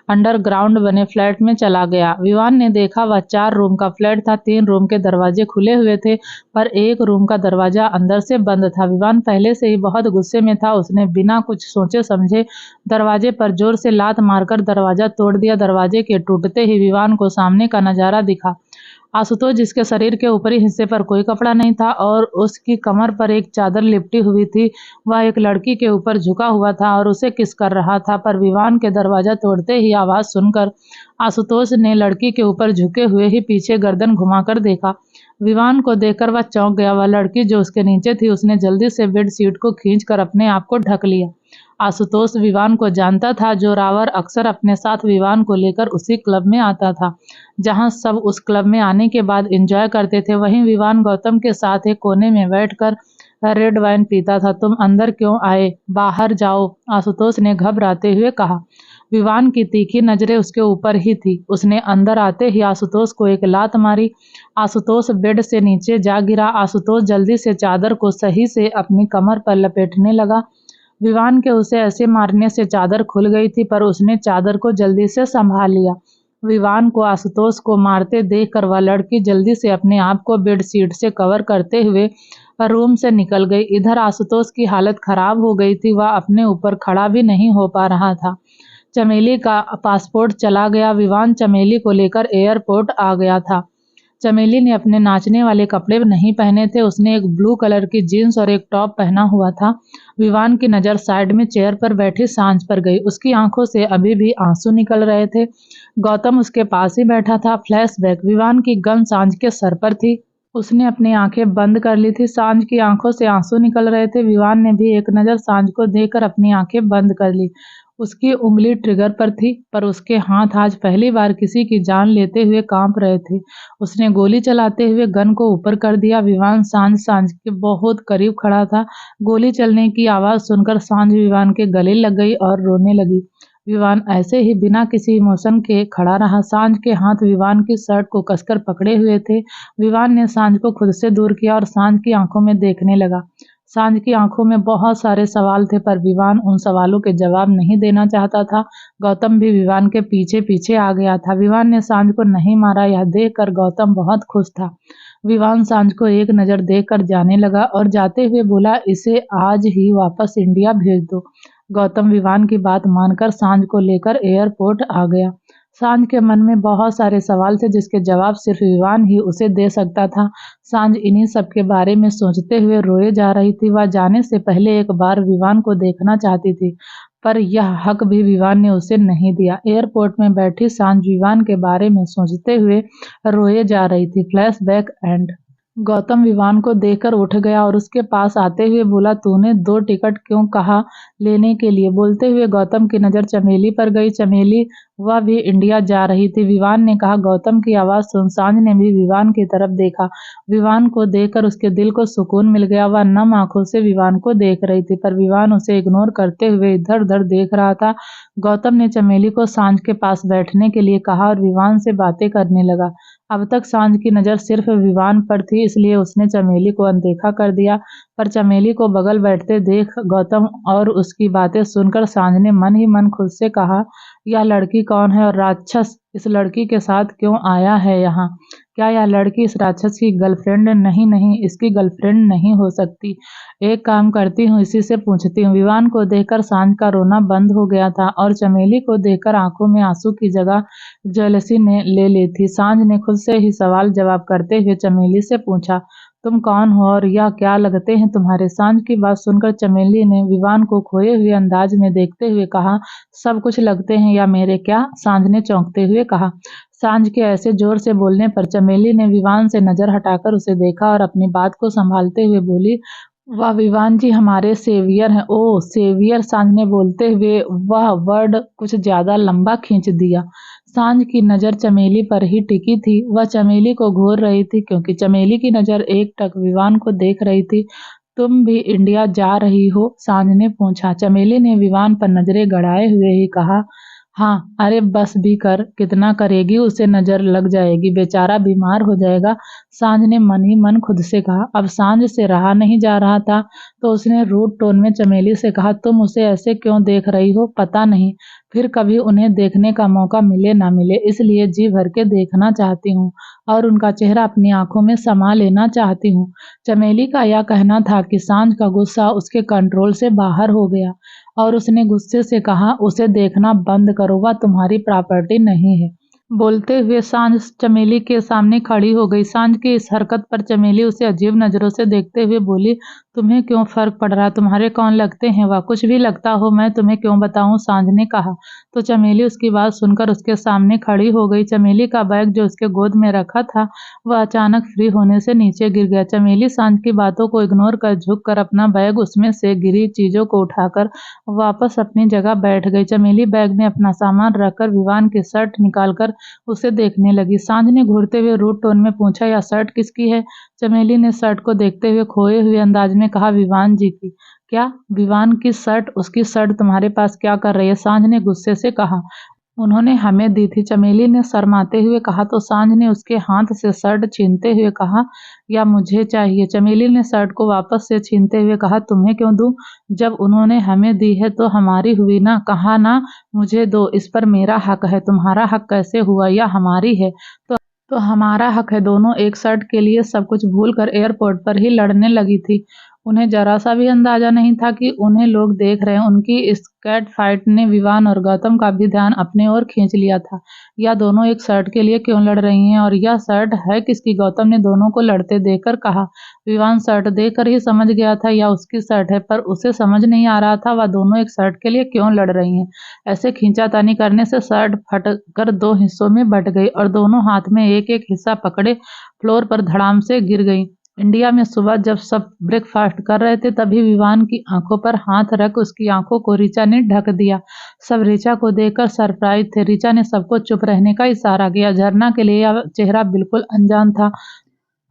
अंडरग्राउंड बने फ्लैट में चला गया। विवान ने देखा वह 4 रूम का फ्लैट था। 3 रूम के दरवाजे खुले हुए थे पर एक रूम का दरवाजा अंदर से बंद था। विवान पहले से ही बहुत गुस्से में था। उसने बिना कुछ सोचे समझे दरवाजे पर जोर से लात मारकर दरवाजा तोड़ दिया। दरवाजे के टूटते ही विवान को सामने का नजारा दिखा। आशुतोष, जिसके शरीर के ऊपरी हिस्से पर कोई कपड़ा नहीं था और उसकी कमर पर एक चादर लिपटी हुई थी, वह एक लड़की के ऊपर झुका हुआ था और उसे किस कर रहा था। पर विवान के दरवाजा तोड़ते ही आवाज सुनकर आशुतोष ने लड़की के ऊपर झुके हुए ही पीछे गर्दन घुमाकर देखा। विवान को देखकर वह चौंक गया। वह लड़की जो उसके नीचे थी, उसने जल्दी से बेड शीट को खींचकर अपने आप को ढक लिया। आशुतोष विवान को जानता था। जोरावर अक्सर अपने साथ विवान को लेकर उसी क्लब में आता था जहां सब उस क्लब में आने के बाद एंजॉय करते थे। वहीं विवान गौतम के साथ एक कोने में बैठकर रेड वाइन पीता था। तुम अंदर क्यों आए? बाहर जाओ, आशुतोष ने घबराते हुए कहा। विवान की तीखी नजरें उसके ऊपर ही थी। उसने अंदर आते ही आशुतोष को एक लात मारी। आशुतोष बेड से नीचे जा गिरा। आशुतोष जल्दी से चादर को सही से अपनी कमर पर लपेटने लगा। विवान के उसे ऐसे मारने से चादर खुल गई थी पर उसने चादर को जल्दी से संभाल लिया। विवान को आशुतोष को मारते देखकर वह लड़की जल्दी से अपने आप को बेडशीट से कवर करते हुए रूम से निकल गई। इधर आशुतोष की हालत खराब हो गई थी। वह अपने ऊपर खड़ा भी नहीं हो पा रहा था। चमेली का पासपोर्ट चला गया। विवान चमेली को लेकर एयरपोर्ट आ गया था। चमेली ने अपने नाचने वाले कपड़े नहीं पहने थे। उसने एक ब्लू कलर की जीन्स और एक टॉप पहना हुआ था। विवान की नज़र साइड में चेयर पर बैठी सांझ पर गई। उसकी आंखों से अभी भी आंसू निकल रहे थे। गौतम उसके पास ही बैठा था। फ्लैशबैक, विवान की गन सांझ के सर पर थी। उसने अपनी आंखें बंद कर ली थी। सांझ की आंखों से आंसू निकल रहे थे। विवान ने भी एक नज़र सांझ को देखकर अपनी आंखें बंद कर ली। उसकी उंगली ट्रिगर पर थी पर उसके हाथ आज पहली बार किसी की जान लेते हुए कांप रहे थे। उसने गोली चलाते हुए गन को ऊपर कर दिया। विवान सांझ के बहुत करीब खड़ा था। गोली चलने की आवाज सुनकर सांझ विवान के गले लग गई और रोने लगी। विवान ऐसे ही बिना किसी इमोशन के खड़ा रहा। सांझ के हाथ विवान की शर्ट को कसकर पकड़े हुए थे। विवान ने सांझ को खुद से दूर किया और सांझ की आंखों में देखने लगा। सांझ की आंखों में बहुत सारे सवाल थे पर विवान उन सवालों के जवाब नहीं देना चाहता था। गौतम भी विवान के पीछे पीछे आ गया था। विवान ने सांझ को नहीं मारा, यह देखकर गौतम बहुत खुश था। विवान सांझ को एक नज़र देखकर जाने लगा और जाते हुए बोला, इसे आज ही वापस इंडिया भेज दो। गौतम विवान की बात मानकर सांझ को लेकर एयरपोर्ट आ गया। सांझ के मन में बहुत सारे सवाल थे जिसके जवाब सिर्फ विवान ही उसे दे सकता था। सांझ इन्हीं सब के बारे में सोचते हुए रोए जा रही थी। वह जाने से पहले एक बार विवान को देखना चाहती थी, पर यह हक भी विवान ने उसे नहीं दिया। एयरपोर्ट में बैठी सांझ विवान के बारे में सोचते हुए रोए जा रही थी। Flashback and. गौतम विवान को देखकर उठ गया और उसके पास आते हुए बोला, तूने 2 टिकट क्यों कहा लेने के लिए? बोलते हुए गौतम की नज़र चमेली पर गई। चमेली वह भी इंडिया जा रही थी। विवान ने कहा। गौतम की आवाज़ सुन सांझ ने भी विवान की तरफ देखा। विवान को देखकर उसके दिल को सुकून मिल गया। वह नम आंखों से विवान को देख रही थी, पर विवान उसे इग्नोर करते हुए इधर उधर देख रहा था। गौतम ने चमेली को सांझ के पास बैठने के लिए कहा और विवान से बातें करने लगा। अब तक सांझ की नज़र सिर्फ विवान पर थी, इसलिए उसने चमेली को अनदेखा कर दिया। पर चमेली को बगल बैठते देख गौतम और उसकी बातें सुनकर सांझ ने मन ही मन खुद से कहा, यह लड़की कौन है और राक्षस इस लड़की के साथ क्यों आया है यहाँ? क्या यह लड़की इस राक्षस की गर्लफ्रेंड? नहीं नहीं, इसकी गर्लफ्रेंड नहीं हो सकती। एक काम करती हूँ, इसी से पूछती हूँ। विवान को देखकर सांझ का रोना बंद हो गया था और चमेली को देखकर आंखों में आंसू की जगह जेलसी ने ले ली थी। सांझ ने खुद से ही सवाल जवाब करते हुए चमेली से पूछा, तुम कौन हो और यह क्या लगते हैं तुम्हारे? सांझ की बात सुनकर चमेली ने विवान को खोए हुए अंदाज में देखते हुए कहा, सब कुछ लगते हैं या मेरे क्या? सांझ ने चौंकते हुए कहा। सांझ के ऐसे जोर से बोलने पर चमेली ने विवान से नजर हटाकर उसे देखा और अपनी बात को संभालते हुए बोली, वाह विवान जी हमारे सेवियर हैं। ओह सेवियर, सांझ ने बोलते हुए वह वर्ड कुछ ज्यादा लंबा खींच दिया। सांझ की नज़र चमेली पर ही टिकी थी। वह चमेली को घूर रही थी क्योंकि चमेली की नज़र एकटक विवान को देख रही थी। तुम भी इंडिया जा रही हो? सांझ ने पूछा। चमेली ने विवान पर नजरें गड़ाए हुए ही कहा, हाँ। अरे बस भी कर, कितना करेगी, उसे नजर लग जाएगी, बेचारा बीमार हो जाएगा। सांझ ने मन ही मन खुद से कहा। अब सांझ से रहा नहीं जा रहा था तो उसने रूड टोन में चमेली से कहा, तुम उसे ऐसे क्यों देख रही हो? पता नहीं फिर कभी उन्हें देखने का मौका मिले ना मिले, इसलिए जी भर के देखना चाहती हूँ और उनका चेहरा अपनी आंखों में समा लेना चाहती हूँ। चमेली का यह कहना था कि सांझ का गुस्सा उसके कंट्रोल से बाहर हो गया और उसने गुस्से से कहा, उसे देखना बंद करो, वह तुम्हारी प्रॉपर्टी नहीं है। बोलते हुए सांझ चमेली के सामने खड़ी हो गई। सांझ की इस हरकत पर चमेली उसे अजीब नजरों से देखते हुए बोली, तुम्हें क्यों फर्क पड़ रहा? तुम्हारे कौन लगते हैं? वह कुछ भी लगता हो, मैं तुम्हें क्यों बताऊं? सांझ ने कहा। तो चमेली उसकी बात सुनकर उसके सामने खड़ी हो गई। चमेली का बैग जो उसके गोद में रखा था वह अचानक फ्री होने से नीचे गिर गया। चमेली सांझ की बातों को इग्नोर कर झुक कर अपना बैग उसमें से गिरी चीजों को उठाकर वापस अपनी जगह बैठ गई। चमेली बैग में अपना सामान रखकर विवान की शर्ट निकालकर उसे देखने लगी। सांझ ने घूरते हुए रूड टोन में पूछा, यह शर्ट किसकी है? चमेली ने शर्ट को देखते हुए खोए हुए अंदाज में कहा, विवान जी की। क्या? विवान की शर्ट? उसकी शर्ट तुम्हारे पास क्या कर रही है? सांझ ने गुस्से से कहा। उन्होंने हमें दी थी, चमेली ने शर्माते हुए कहा। तो सांझ ने उसके हाथ से शर्ट छीनते हुए कहा, या मुझे चाहिए। चमेली ने शर्ट को वापस से छीनते हुए कहा, तुम्हें क्यों दूं? जब उन्होंने हमें दी है तो हमारी हुई ना? कहा ना मुझे दो, इस पर मेरा हक है। तुम्हारा हक कैसे हुआ? या हमारी है तो हमारा हक है। दोनों एक शर्ट के लिए सब कुछ भूलकर एयरपोर्ट पर ही लड़ने लगी थी। उन्हें जरा सा भी अंदाजा नहीं था कि उन्हें लोग देख रहे हैं। उनकी इस कैट फाइट ने विवान और गौतम का भी ध्यान अपने ओर खींच लिया था। यह दोनों एक शर्ट के लिए क्यों लड़ रही हैं और यह शर्ट है किसकी? गौतम ने दोनों को लड़ते देखकर कहा। विवान शर्ट देखकर ही समझ गया था यह उसकी शर्ट है, पर उसे समझ नहीं आ रहा था वह दोनों एक शर्ट के लिए क्यों लड़ रही हैं। ऐसे खींचातानी करने से शर्ट फटकर 2 हिस्सों में बट गई और दोनों हाथ में एक एक हिस्सा पकड़े फ्लोर पर धड़ाम से गिर गई। इंडिया में सुबह जब सब ब्रेकफास्ट कर रहे थे तभी विवान की आंखों पर हाथ रख उसकी आंखों को ऋचा ने ढक दिया। सब ऋचा को देखकर सरप्राइज थे। ऋचा ने सबको चुप रहने का इशारा किया। झरना के लिए यह चेहरा बिल्कुल अनजान था,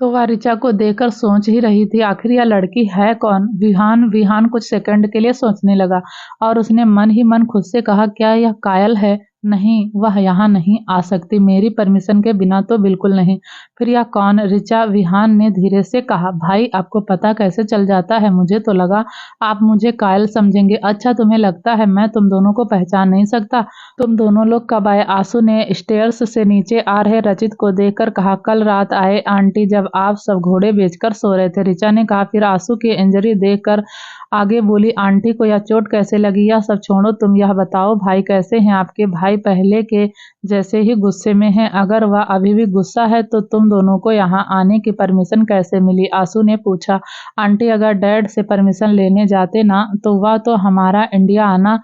तो वह ऋचा को देखकर सोच ही रही थी, आखिर यह लड़की है कौन? विहान कुछ सेकंड के लिए सोचने लगा और उसने मन ही मन खुद से कहा, क्या यह कायल है? नहीं, वह यहाँ नहीं आ सकती, मेरी परमिशन के बिना तो बिल्कुल नहीं। फिर यह कौन? ऋचा। विहान ने धीरे से कहा, भाई आपको पता कैसे चल जाता है? मुझे तो लगा आप मुझे कायल समझेंगे। अच्छा, तुम्हें लगता है मैं तुम दोनों को पहचान नहीं सकता? तुम दोनों लोग कब आए? आंसू ने स्टेयर्स से नीचे आ रहे रचित को देखकर कहा, कल रात आए आंटी, जब आप सब घोड़े बेचकर सो रहे थे। ऋचा ने कहा। फिर आंसू की इंजरी देखकर आगे बोली, आंटी को यह चोट कैसे लगी? यह सब छोड़ो, तुम यह बताओ भाई कैसे हैं आपके? भाई भाई पहले के जैसे ही गुस्से में है। अगर वह अभी भी गुस्सा है तो तुम दोनों को यहाँ आने की परमिशन कैसे मिली? आंसू ने पूछा। आंटी, अगर डैड से परमिशन लेने जाते ना तो वह तो हमारा इंडिया आना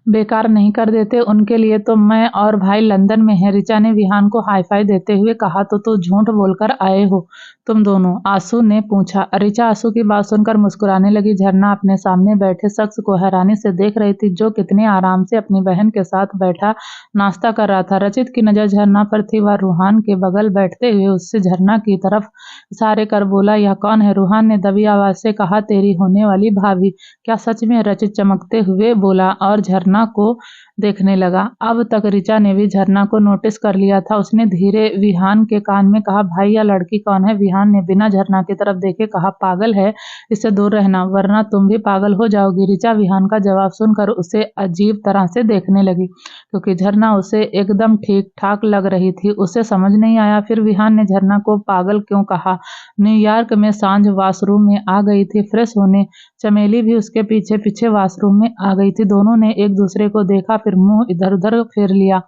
बेकार नहीं कर देते। उनके लिए तो मैं और भाई लंदन में हैं। ऋचा ने विहान को हाई फाई देते हुए कहा। तो झूठ बोलकर आए हो तुम दोनों? आंसू ने पूछा। ऋचा आंसू की बात सुनकर मुस्कुराने लगी। झरना अपने सामने बैठे शख्स को हैरानी से देख रही थी, जो कितने आराम से अपनी बहन के साथ बैठा नाश्ता कर रहा था। रचित की नजर झरना पर थी। वह रूहान के बगल बैठते हुए उससे झरना की तरफ इशारे कर बोला, यह कौन है? रूहान ने दबी आवाज से कहा, तेरी होने वाली भाभी। क्या सच में? रचित चमकते हुए बोला और झरना को देखने लगा। अब तक ऋचा ने भी झरना को नोटिस कर लिया था। उसने धीरे विहान के कान में कहा, भाई यह लड़की कौन है? विहान ने बिना झरना की तरफ देखे कहा, पागल है, इससे दूर रहना वरना तुम भी पागल हो जाओगी। ऋचा विहान का जवाब सुनकर उसे अजीब तरह से देखने लगी, क्योंकि झरना उसे एकदम ठीक ठाक लग रही थी। उसे समझ नहीं आया फिर विहान ने झरना को पागल क्यों कहा। न्यूयॉर्क में सांझ वॉशरूम में आ गई थी फ्रेश होने। चमेली भी उसके पीछे पीछे वॉशरूम में आ गई थी। दोनों ने एक दूसरे को देखा, फिर मुंह इधर उधर फेर लिया।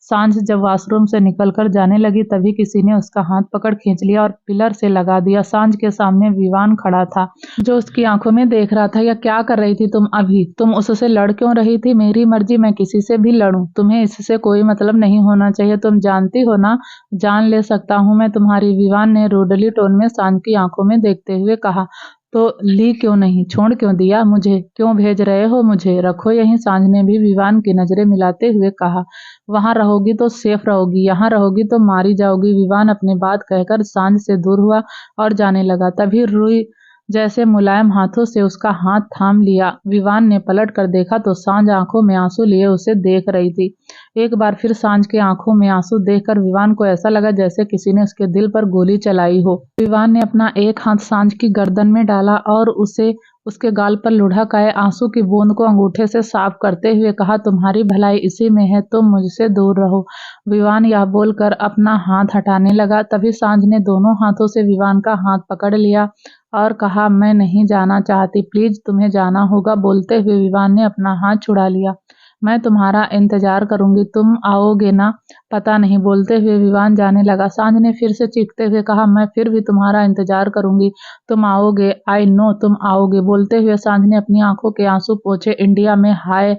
सांझ जब वॉशरूम से निकलकर जाने लगी तभी किसी ने उसका हाथ पकड़ खींच लिया और पिलर से लगा दिया। सांझ के सामने विवान खड़ा था, जो उसकी आंखों में देख रहा था। या क्या कर रही थी तुम अभी? तुम उससे लड़ क्यों रही थी? मेरी मर्जी, मैं किसी से भी लड़ूं, तुम्हें इससे कोई मतलब नहीं होना चाहिए। तुम जानती हो ना, जान ले सकता हूं मैं तुम्हारी। विवान ने रूडली टोन में सांझ की आंखों में देखते हुए कहा। तो ली क्यों नहीं? छोड़ क्यों दिया? मुझे क्यों भेज रहे हो? मुझे रखो यहीं। सांझ ने भी विवान की नजरें मिलाते हुए कहा। वहां रहोगी तो सेफ रहोगी, यहाँ रहोगी तो मारी जाओगी। विवान अपनी बात कहकर सांझ से दूर हुआ और जाने लगा। तभी रुई जैसे मुलायम हाथों से उसका हाथ थाम लिया। विवान ने पलट कर देखा तो सांझ आंखों में आंसू लिए उसे देख रही थी। एक बार फिर सांझ की आंखों में आंसू देखकर विवान को ऐसा लगा जैसे किसी ने उसके दिल पर गोली चलाई हो। विवान ने अपना एक हाथ सांझ की गर्दन में डाला और उसे उसके गाल पर लुढ़क आए आंसू की बूंद को अंगूठे से साफ करते हुए कहा, तुम्हारी भलाई इसी में है, तुम मुझसे दूर रहो। विवान यह बोलकर अपना हाथ हटाने लगा। तभी सांझ ने दोनों हाथों से विवान का हाथ पकड़ लिया और कहा, मैं नहीं जाना चाहती, प्लीज तुम्हें जाना होगा। बोलते हुए विवान ने अपना हाथ छुड़ा लिया। मैं तुम्हारा इंतजार करूंगी, तुम आओगे ना? पता नहीं। बोलते हुए विवान जाने लगा। सांझ ने फिर से चीखते हुए कहा, मैं फिर भी तुम्हारा इंतजार करूंगी, तुम आओगे, आई नो तुम आओगे। बोलते हुए सांझ ने अपनी आंखों के आंसू पोंछे। इंडिया में हाय,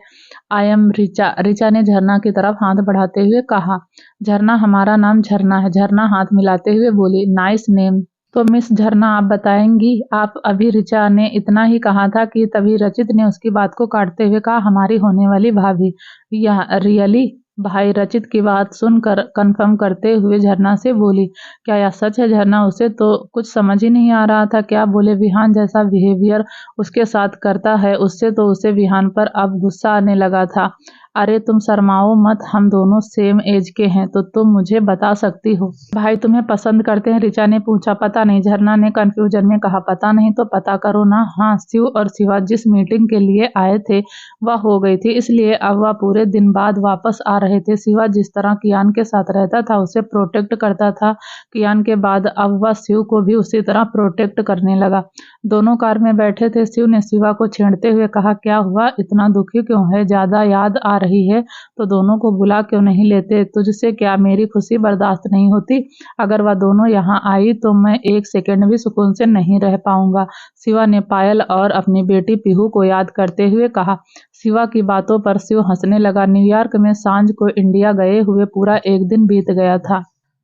आई एम ऋचा। ऋचा ने झरना की तरफ हाथ बढ़ाते हुए कहा। झरना, हमारा नाम झरना है। झरना हाथ मिलाते हुए बोली, नाइस नेम। तो मिस झरना आप बताएंगी आप? अभी ऋचा ने इतना ही कहा था कि तभी रचित ने उसकी बात को काटते हुए कहा, हमारी होने वाली भाभी। यह रियली? भाई रचित की बात सुनकर कंफर्म करते हुए झरना से बोली, क्या यह सच है? झरना, उसे तो कुछ समझ ही नहीं आ रहा था क्या बोले। विहान जैसा बिहेवियर उसके साथ करता है, उससे तो उसे विहान पर अब गुस्सा आने लगा था। अरे तुम शर्माओ मत, हम दोनों सेम एज के हैं, तो तुम मुझे बता सकती हो। भाई तुम्हें पसंद करते हैं? ऋचा ने पूछा। पता नहीं, झरना ने कंफ्यूजन में कहा। पता नहीं तो पता करो ना। हाँ, शिव और शिवा जिस मीटिंग के लिए आए थे वह हो गई थी, इसलिए अब वह पूरे दिन बाद वापस आ रहे थे। शिवा जिस तरह कियान के साथ रहता था, उसे प्रोटेक्ट करता था, कियान के बाद अब वह शिव को भी उसी तरह प्रोटेक्ट करने लगा। दोनों कार में बैठे थे। शिव ने शिवा को छेड़ते हुए कहा, क्या हुआ, इतना दुखी क्यों है? ज्यादा याद आ रही है तो दोनों को बुला क्यों नहीं लेते? तुझसे क्या मेरी खुशी बर्दाश्त नहीं होती? अगर वह दोनों यहाँ आई तो मैं एक सेकंड भी सुकून से नहीं रह पाऊंगा। शिवा ने पायल और अपनी बेटी पीहू को याद करते हुए कहा। शिवा की बातों पर शिव हंसने लगा। न्यूयॉर्क में सांझ को इंडिया गए हुए पूरा एक दिन बीत गया था,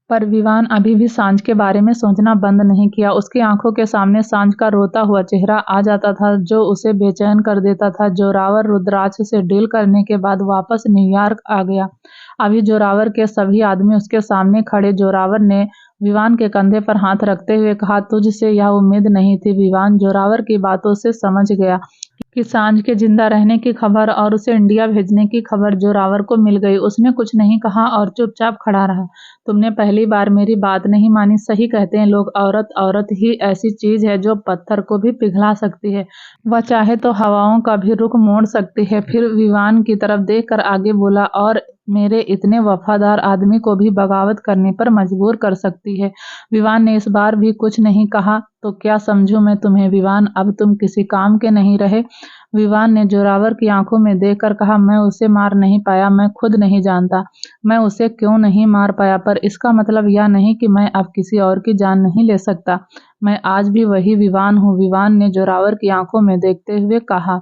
पर विवान अभी भी सांझ के बारे में सोचना बंद नहीं किया। उसकी आंखों के सामने सांझ का रोता हुआ चेहरा आ जाता था, जो उसे बेचैन कर देता था। जोरावर रुद्राक्ष से डील करने के बाद वापस न्यूयॉर्क आ गया। अभी जोरावर के सभी आदमी उसके सामने खड़े। जोरावर ने विवान के कंधे पर हाथ रखते हुए कहा, तुझसे यह उम्मीद नहीं थी। विवान जोरावर की बातों से समझ गया कि सांझ के जिंदा रहने की खबर और उसे इंडिया भेजने की खबर जोरावर को मिल गई। उसने कुछ नहीं कहा और चुपचाप खड़ा रहा। तुमने पहली बार मेरी बात नहीं मानी। सही कहते हैं लोग, औरत औरत ही ऐसी चीज है जो पत्थर को भी पिघला सकती है। वह चाहे तो हवाओं का भी रुख मोड़ सकती है। फिर विवान की तरफ देखकर आगे बोला, और मेरे इतने वफादार आदमी को भी बगावत करने पर मजबूर कर सकती है। विवान ने इस बार भी कुछ नहीं कहा। तो क्या समझूं मैं तुम्हें विवान, अब तुम किसी काम के नहीं रहे। विवान ने जोरावर की आंखों में देखकर कहा, मैं उसे मार नहीं पाया, मैं खुद नहीं जानता मैं उसे क्यों नहीं मार पाया, पर इसका मतलब यह नहीं कि मैं अब किसी और की जान नहीं ले सकता। मैं आज भी वही विवान हूँ। विवान ने जोरावर की आंखों में देखते हुए कहा।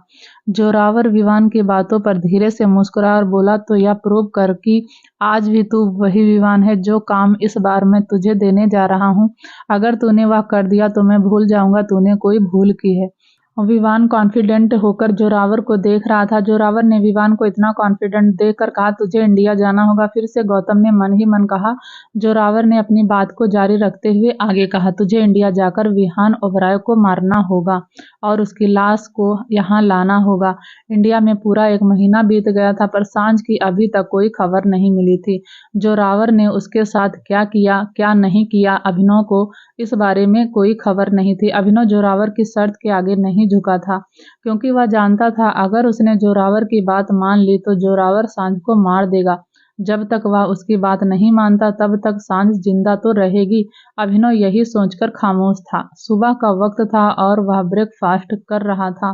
जोरावर विवान की बातों पर धीरे से मुस्कुरा और बोला, तो यह प्रूव कर कि आज भी तू वही विवान है। जो काम इस बार मैं तुझे देने जा रहा हूँ, अगर तूने वह कर दिया तो मैं भूल जाऊंगा तूने कोई भूल की है। विवान कॉन्फिडेंट होकर जोरावर को देख रहा था। जोरावर ने विवान को इतना कॉन्फिडेंट देखकर कहा, तुझे इंडिया जाना होगा। फिर से गौतम ने मन ही मन कहा। जोरावर ने अपनी बात को जारी रखते हुए आगे कहा, तुझे इंडिया जाकर विहान ओबराय को मारना होगा और उसकी लाश को यहाँ लाना होगा। इंडिया में पूरा 1 महीना बीत गया था, पर सांझ की अभी तक कोई खबर नहीं मिली थी। जोरावर ने उसके साथ क्या किया क्या नहीं किया, अभिनव को इस बारे में कोई खबर नहीं थी। अभिनव जोरावर की शर्त के आगे नहीं झुका था, क्योंकि वह जानता था अगर उसने जोरावर की बात मान ली तो जोरावर सांझ को मार देगा। जब तक वह उसकी बात नहीं मानता तब तक सांझ जिंदा तो रहेगी। अभिनव यही सोचकर खामोश था। सुबह का वक्त था और वह ब्रेकफास्ट कर रहा था।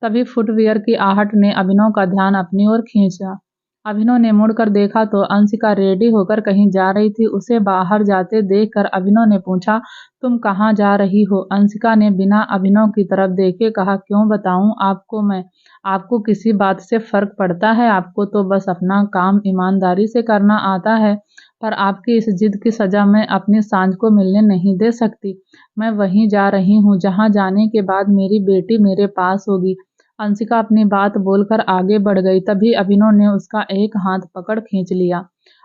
तभी फुटवियर की आहट ने अभिनव का ध्यान अपनी ओर खींचा। अभिनव ने मुड़कर देखा तो अंशिका रेडी होकर कहीं जा रही थी। उसे बाहर जाते देखकर अभिनव ने पूछा, तुम कहाँ जा रही हो? अंशिका ने बिना अभिनव की तरफ देखे कहा, क्यों बताऊं आपको मैं? आपको किसी बात से फर्क पड़ता है? आपको तो बस अपना काम ईमानदारी से करना आता है, पर आपकी इस जिद की सजा मैं अपनी सांझ को मिलने नहीं दे सकती। मैं वहीं जा रही हूँ जहाँ जाने के बाद मेरी बेटी मेरे पास होगी। अंशिका अपनी बात बोलकर आगे बढ़ गई। तभी अभिनव ने उसका एक हाथ पकड़ खींच लिया।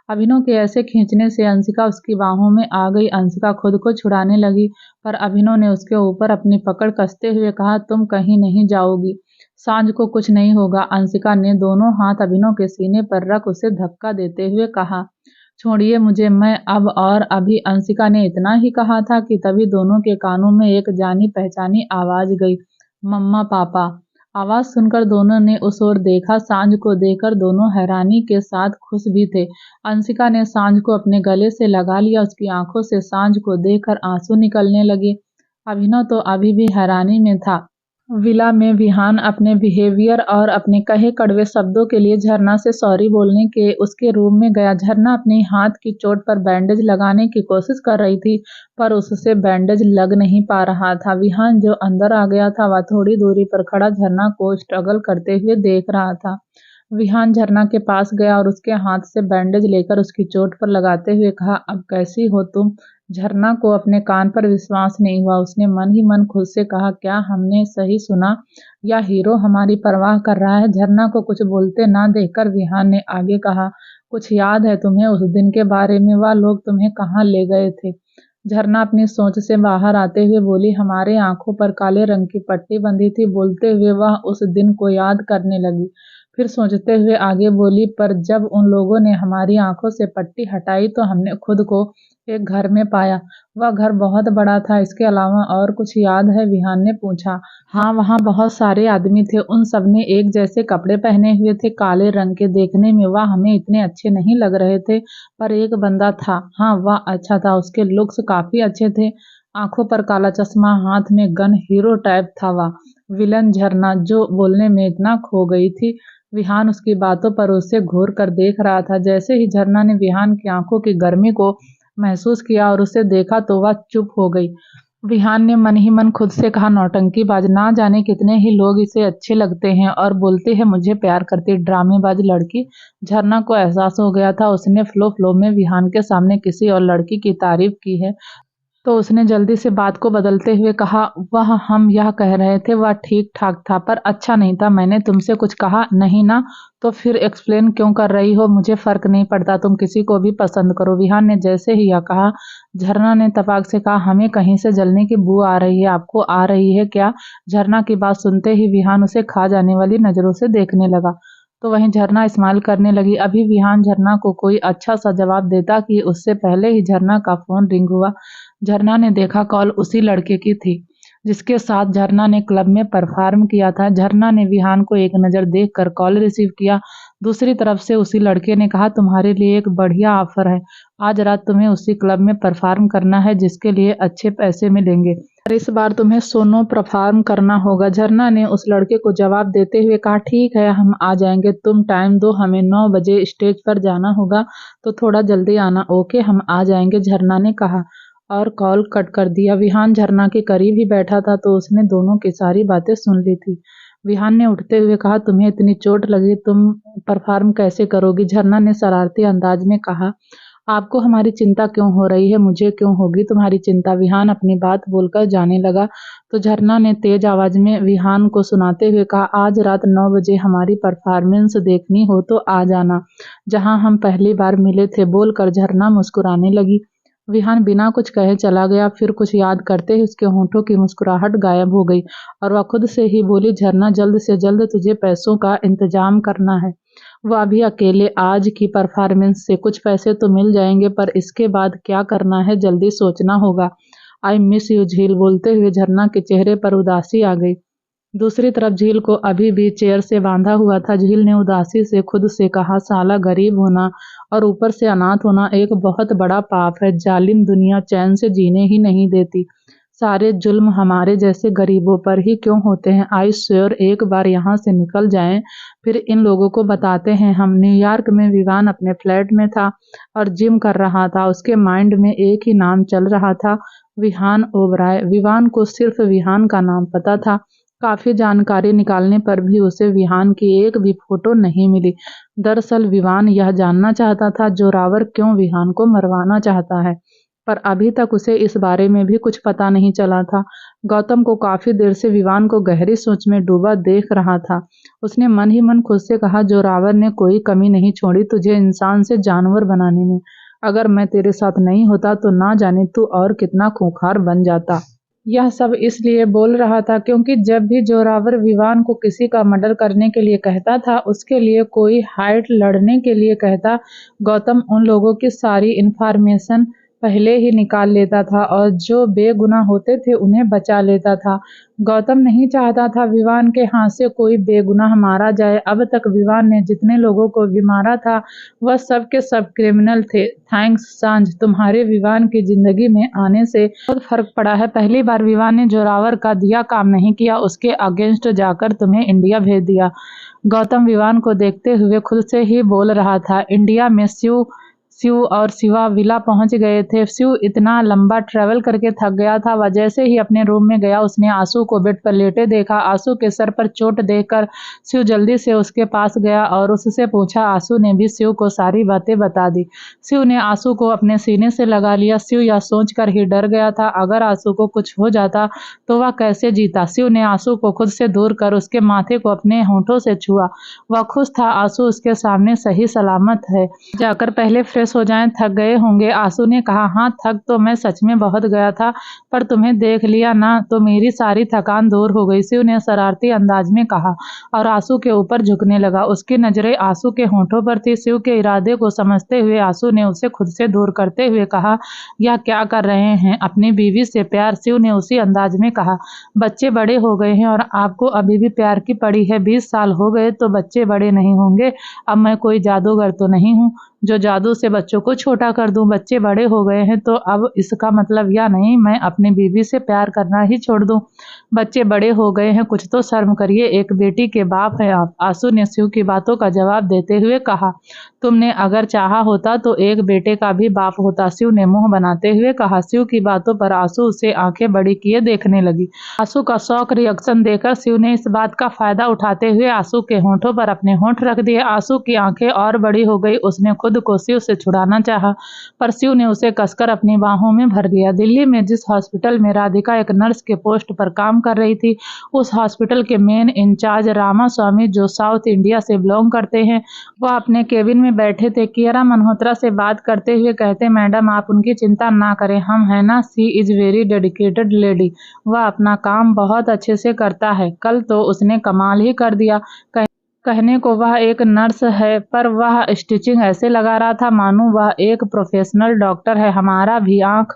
अभिनव के ऐसे खींचने से अंशिका उसकी बाहों में आ गई। अंशिका खुद को छुड़ाने लगी, पर अभिनव ने उसके ऊपर अपनी पकड़ कसते हुए कहा, तुम कहीं नहीं जाओगी, सांझ को कुछ नहीं होगा। अंशिका ने दोनों हाथ अभिनव के सीने पर रख उसे धक्का देते हुए कहा, छोड़िए मुझे, मैं अब और अभी। अंशिका ने इतना ही कहा था कि तभी दोनों के कानों में एक जानी पहचानी आवाज गई, मम्मा पापा। आवाज सुनकर दोनों ने उस ओर देखा। सांझ को देखकर दोनों हैरानी के साथ खुश भी थे। अंशिका ने सांझ को अपने गले से लगा लिया। उसकी आंखों से सांझ को देखकर आंसू निकलने लगे। अभिनव तो अभी भी हैरानी में था। विला में विहान अपने बिहेवियर और अपने कहे कड़वे शब्दों के लिए झरना से सॉरी बोलने के उसके रूम में गया। झरना अपने हाथ की चोट पर बैंडेज लगाने की कोशिश कर रही थी, पर उससे बैंडेज लग नहीं पा रहा था। विहान जो अंदर आ गया था, वह थोड़ी दूरी पर खड़ा झरना को स्ट्रगल करते हुए देख रहा था। विहान झरना के पास गया और उसके हाथ से बैंडेज लेकर उसकी चोट पर लगाते हुए कहा, अब कैसी हो तुम? झरना को अपने कान पर विश्वास नहीं हुआ। उसने मन ही मन खुद से कहा, क्या हमने सही सुना या हीरो हमारी परवाह कर रहा है? झरना को कुछ बोलते ना देखकर विहान ने आगे कहा, कुछ याद है तुम्हें उस दिन के बारे में? वह लोग तुम्हें कहाँ ले गए थे? झरना अपनी सोच से बाहर आते हुए बोली, हमारे आंखों पर काले रंग की पट्टी बंधी थी। बोलते हुए वह उस दिन को याद करने लगी। फिर सोचते हुए आगे बोली, पर जब उन लोगों ने हमारी आंखों से पट्टी हटाई तो हमने खुद को एक घर में पाया। वह घर बहुत बड़ा था। इसके अलावा और कुछ याद है? विहान ने पूछा। हाँ, वहाँ बहुत सारे आदमी थे। उन सबने एक जैसे कपड़े पहने हुए थे, काले रंग के। देखने में वह हमें इतने अच्छे नहीं लग रहे थे, पर एक बंदा था, हाँ वह अच्छा था। उसके लुक्स काफी अच्छे थे। आंखों पर काला चश्मा, हाथ में गन, हीरो टाइप था वह। विलन झरना जो बोलने में इतना खो गई थी। विहान उसकी बातों पर उससे घूर कर देख रहा था। जैसे ही झरना ने विहान की आंखों की गर्मी को महसूस किया और उसे देखा तो वह चुप हो गई। विहान ने मन ही मन खुद से कहा, नौटंकीबाज, ना जाने कितने ही लोग इसे अच्छे लगते हैं और बोलते हैं मुझे प्यार करती, ड्रामेबाज लड़की। झरना को एहसास हो गया था उसने फ्लो में विहान के सामने किसी और लड़की की तारीफ की है। तो उसने जल्दी से बात को बदलते हुए कहा, वह हम यह कह रहे थे वह ठीक ठाक था, पर अच्छा नहीं था। मैंने तुमसे कुछ कहा नहीं ना? तो फिर एक्सप्लेन क्यों कर रही हो? मुझे फर्क नहीं पड़ता, तुम किसी को भी पसंद करो। विहान ने जैसे ही यह कहा, झरना ने तपाक से कहा, हमें कहीं से जलने की बू आ रही है। आपको आ रही है क्या? झरना की बात सुनते ही विहान उसे खा जाने वाली नजरों से देखने लगा। तो वहीं झरना स्माइल करने लगी। अभी विहान झरना को कोई अच्छा सा जवाब देता कि उससे पहले ही झरना का फोन रिंग हुआ। झरना ने देखा कॉल उसी लड़के की थी जिसके साथ झरना ने क्लब में परफॉर्म किया था। झरना ने विहान को एक नज़र देखकर कॉल रिसीव किया। दूसरी तरफ से उसी लड़के ने कहा, तुम्हारे लिए एक बढ़िया ऑफर है। आज रात तुम्हें उसी क्लब में परफॉर्म करना है जिसके लिए अच्छे पैसे मिलेंगे। पर इस बार तुम्हें सोनो परफॉर्म करना होगा। झरना ने उस लड़के को जवाब देते हुए कहा, ठीक है हम आ जाएंगे, तुम टाइम दो, हमें 9 बजे स्टेज पर जाना होगा तो थोड़ा जल्दी आना। ओके हम आ जाएंगे, झरना ने कहा और कॉल कट कर दिया। विहान झरना के करीब ही बैठा था तो उसने दोनों की सारी बातें सुन ली थी। विहान ने उठते हुए कहा, तुम्हें इतनी चोट लगी, तुम परफॉर्म कैसे करोगी? झरना ने शरारती अंदाज में कहा, आपको हमारी चिंता क्यों हो रही है? मुझे क्यों होगी तुम्हारी चिंता? विहान अपनी बात बोलकर जाने लगा तो झरना ने तेज आवाज में विहान को सुनाते हुए कहा, आज रात 9 बजे हमारी परफॉर्मेंस देखनी हो तो आ जाना, जहां हम पहली बार मिले थे। बोलकर झरना मुस्कुराने लगी। विहान बिना कुछ कहे चला गया। फिर कुछ याद करते ही उसके होंठों की मुस्कुराहट गायब हो गई और वह खुद से ही बोली, झरना जल्द से जल्द तुझे पैसों का इंतजाम करना है। वह अभी अकेले आज की परफॉर्मेंस से कुछ पैसे तो मिल जाएंगे, पर इसके बाद क्या करना है जल्दी सोचना होगा। आई मिस यू झील। बोलते हुए झरना के चेहरे पर उदासी आ गई। दूसरी तरफ झील को अभी भी चेयर से बांधा हुआ था। झील ने उदासी से खुद से कहा, साला गरीब होना और ऊपर से अनाथ होना एक बहुत बड़ा पाप है। जालिम दुनिया चैन से जीने ही नहीं देती। सारे जुल्म हमारे जैसे गरीबों पर ही क्यों होते हैं? आई श्योर एक बार यहाँ से निकल जाएं, फिर इन लोगों को बताते हैं हम। न्यूयॉर्क में विवान अपने फ्लैट में था और जिम कर रहा था। उसके माइंड में एक ही नाम चल रहा था, विहान ओबराय। विवान को सिर्फ विहान का नाम पता था। काफी जानकारी निकालने पर भी उसे विहान की एक भी फोटो नहीं मिली। दरअसल विवान यह जानना चाहता था जोरावर क्यों विहान को मरवाना चाहता है, पर अभी तक उसे इस बारे में भी कुछ पता नहीं चला था। गौतम को काफी देर से विवान को गहरी सोच में डूबा देख रहा था। उसने मन ही मन खुद से कहा, जोरावर ने कोई कमी नहीं छोड़ी तुझे इंसान से जानवर बनाने में। अगर मैं तेरे साथ नहीं होता तो ना जाने तू और कितना खूंखार बन जाता। यह सब इसलिए बोल रहा था क्योंकि जब भी जोरावर विवान को किसी का मर्डर करने के लिए कहता था, उसके लिए कोई हाइट लड़ने के लिए कहता, गौतम उन लोगों की सारी इन्फॉर्मेशन पहले ही निकाल लेता था और जो बेगुनाह होते थे उन्हें बचा लेता था। गौतम नहीं चाहता था विवान के हाथ से कोई बेगुनाह मारा जाए। अब तक विवान ने जितने लोगों को भी मारा था वह सब के सब क्रिमिनल थे। थैंक्स सांझ, तुम्हारे विवान की जिंदगी में आने से बहुत फर्क पड़ा है। पहली बार विवान ने जोरावर का दिया काम नहीं किया, उसके अगेंस्ट जाकर तुम्हें इंडिया भेज दिया। गौतम विवान को देखते हुए खुद से ही बोल रहा था। इंडिया में शिव और शिवा विला पहुंच गए थे। शिव इतना लंबा ट्रेवल करके थक गया था। वह जैसे ही अपने रूम में गया उसने आंसू को बेड पर लेटे देखा। आंसू के सर पर चोट देखकर शिव जल्दी से उसके पास गया और उससे पूछा। आंसू ने भी शिव को सारी बातें बता दी। शिव ने आंसू को अपने सीने से लगा लिया। शिव यह सोचकर ही डर गया था, अगर आंसू को कुछ हो जाता तो वह कैसे जीता। शिव ने आंसू को खुद से दूर कर उसके माथे को अपने होंठों से छुआ। वह खुश था, आंसू उसके सामने सही सलामत है। जाकर पहले फ्रेश हो जाएं, थक गए होंगे। आंसू ने कहा, हाँ थक तो मैं सच में बहुत गया था, पर तुम्हें देख लिया ना तो मेरी सारी थकान दूर हो गई। शिव ने शरारती अंदाज में कहा और आंसू के ऊपर झुकने लगा। उसकी नजरें आंसू के होंठों पर थी। शिव के इरादे को समझते हुए आंसू ने उसे खुद से दूर करते हुए कहा, यह क्या कर रहे हैं? अपनी बीवी से प्यार? शिव ने उसी अंदाज में कहा, बच्चे बड़े हो गए हैं और आपको अभी भी प्यार की पड़ी है। 20 साल हो गए तो बच्चे बड़े नहीं होंगे। अब मैं कोई जादूगर तो नहीं हूँ जो जादू से बच्चों को छोटा कर दूं। बच्चे बड़े हो गए हैं तो अब इसका मतलब यह नहीं मैं अपनी बीवी से प्यार करना ही छोड़ दूं। बच्चे बड़े हो गए हैं, कुछ तो शर्म करिए, एक बेटी के बाप हैं आप। आंसू ने शिव की बातों का जवाब देते हुए कहा, तुमने अगर चाहा होता तो एक बेटे का भी बाप होता। शिव ने मुंह बनाते हुए कहा। शिव की बातों पर आंसू उसे आंखें बड़ी किए देखने लगी। आंसू का शौक रिएक्शन देकर शिव ने इस बात का फायदा उठाते हुए आंसू के होंठों पर अपने होंठ रख दिए। आंसू की आंखें और बड़ी हो गई। उसने खुद को शिव से छुड़ाना चाहा, पर शिव ने उसे कसकर अपनी बाहों में भर लिया। दिल्ली में जिस हॉस्पिटल में राधिका एक नर्स के पोस्ट पर काम कर रही थी, उस हॉस्पिटल के मेन इंचार्ज रामा स्वामी, जो साउथ इंडिया से बिलोंग करते हैं, वह अपने केबिन में बैठे थे। कियारा मल्होत्रा से बात करते हुए कहते, मैडम आप उनकी चिंता ना करें, हम है ना, she is very dedicated lady, वह अपना काम बहुत अच्छे से करता है। कल तो उसने कमाल ही कर दिया। कहने को वह एक नर्स है, पर वह स्टिचिंग ऐसे लगा रहा था मानो वह एक प्रोफेशनल डॉक्टर है। हमारा भी आंख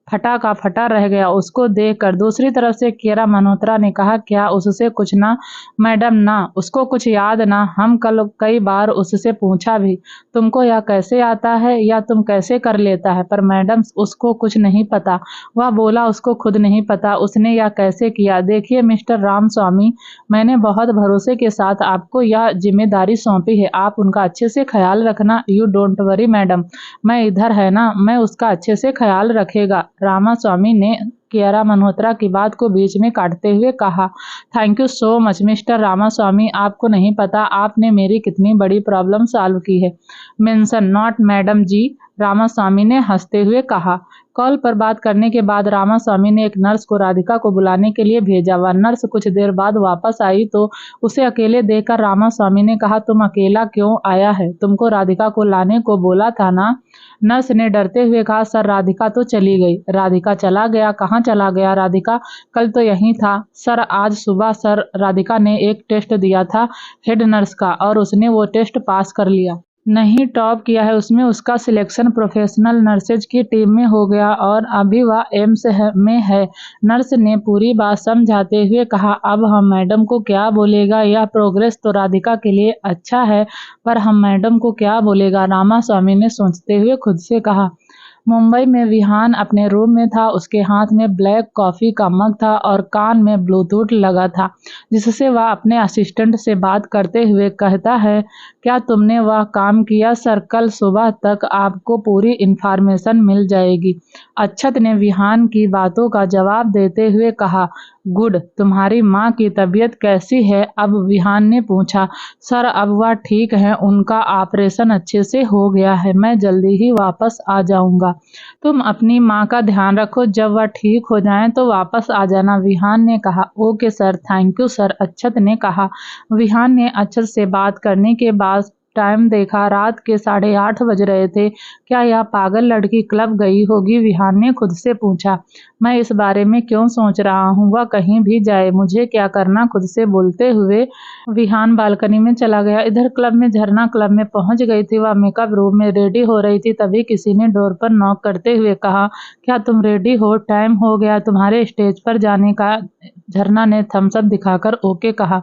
फटा का फटा रह गया उसको देखकर। दूसरी तरफ से कियारा मल्होत्रा ने कहा, क्या उससे कुछ ना मैडम? ना, उसको कुछ याद ना। हम कल कई बार उससे पूछा भी, तुमको यह कैसे आता है या तुम कैसे कर लेता है, पर मैडम उसको कुछ नहीं पता। वह बोला उसको खुद नहीं पता उसने यह कैसे किया। देखिए मिस्टर रामस्वामी, मैंने बहुत भरोसे के साथ आपको यह जिम्मेदारी सौंपी है, आप उनका अच्छे से ख्याल रखना। यू डोंट वरी मैडम, मैं इधर है ना, मैं उसका अच्छे से ख्याल रखेगा। रामास्वामी ने कियारा मल्होत्रा की बात को बीच में काटते हुए कहा, thank you so much mister Ramaswami, आपको नहीं पता आपने मेरी कितनी बड़ी प्रॉब्लम सॉल्व की है। मेंशन नॉट मैडम जी, रामास्वामी ने हंसते हुए कहा। कॉल पर बात करने के बाद रामास्वामी ने एक नर्स को राधिका को बुलाने के लिए भेजा। वह नर्स कुछ देर बाद वापस आई तो उसे अकेले देखकर रामास्वामी ने कहा, तुम अकेला क्यों आया है? तुमको राधिका को लाने को बोला था ना? नर्स ने डरते हुए कहा, सर राधिका तो चली गई। राधिका चला गया? कहाँ चला गया? राधिका कल तो यहीं था। सर आज सुबह सर राधिका ने एक टेस्ट दिया था हेड नर्स का और उसने वो टेस्ट पास कर लिया। नहीं टॉप किया है उसमें, उसका सिलेक्शन प्रोफेशनल नर्सेज की टीम में हो गया और अभी वह एम्स में है। नर्स ने पूरी बात समझाते हुए कहा, अब हम मैडम को क्या बोलेगा? यह प्रोग्रेस तो राधिका के लिए अच्छा है, पर हम मैडम को क्या बोलेगा? रामास्वामी ने सोचते हुए खुद से कहा। मुंबई में विहान अपने रूम में था। उसके हाथ में ब्लैक कॉफी का मग था और कान में ब्लूटूथ लगा था, जिससे वह अपने असिस्टेंट से बात करते हुए कहता है, क्या तुमने वह काम किया? सर कल सुबह तक आपको पूरी इन्फॉर्मेशन मिल जाएगी। अक्षत ने विहान की बातों का जवाब देते हुए कहा, गुड। तुम्हारी माँ की तबीयत कैसी है? अब विहान ने पूछा। सर अब वह ठीक है, उनका ऑपरेशन अच्छे से हो गया है, मैं जल्दी ही वापस आ जाऊंगा। तुम अपनी माँ का ध्यान रखो, जब वह ठीक हो जाएं तो वापस आ जाना। विहान ने कहा, okay sir, thank you sir, Akshat ने कहा। विहान ने अक्षत से बात करने के बाद टाइम देखा, रात के 8:30 बज रहे थे। क्या यह पागल लड़की क्लब गई होगी? विहान ने खुद से पूछा। मैं इस बारे में क्यों सोच रहा हूँ, वह कहीं भी जाए, मुझे क्या करना? खुद से बोलते हुए विहान बालकनी में चला गया। इधर क्लब में झरना क्लब में पहुंच गई थी। वह मेकअप रूम में रेडी हो रही थी, तभी किसी ने डोर पर नॉक करते हुए कहा, क्या तुम रेडी हो? टाइम हो गया तुम्हारे स्टेज पर जाने का। झरना ने थम्स अप दिखाकर ओके कहा।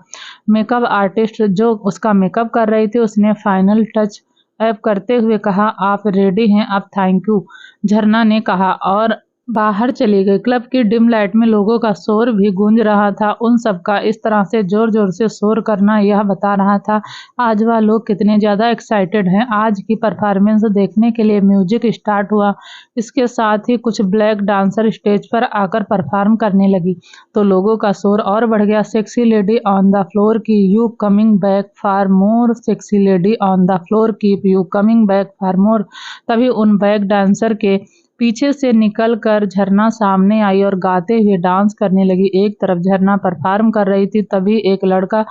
मेकअप आर्टिस्ट जो उसका मेकअप कर रही थी उसने फाइनल टच ऐप करते हुए कहा, आप रेडी हैं? अब थैंक यू, झरना ने कहा और बाहर चली गई। क्लब की डिम लाइट में लोगों का शोर भी गूंज रहा था। उन सबका इस तरह से जोर जोर से शोर करना यह बता रहा था आज वह लोग कितने ज़्यादा एक्साइटेड हैं। आज की परफॉर्मेंस देखने के लिए म्यूजिक स्टार्ट हुआ। इसके साथ ही कुछ ब्लैक डांसर स्टेज पर आकर परफॉर्म करने लगी तो लोगों का शोर और बढ़ गया। Sexy lady on the floor keep you coming back for more, sexy lady on the floor keep you coming back for more. तभी उन बैक डांसर के पीछे से निकल कर झरना सामने आई और गाते हुए डांस करने लगी। एक तरफ झरना परफॉर्म कर रही थी, तभी एक लड़का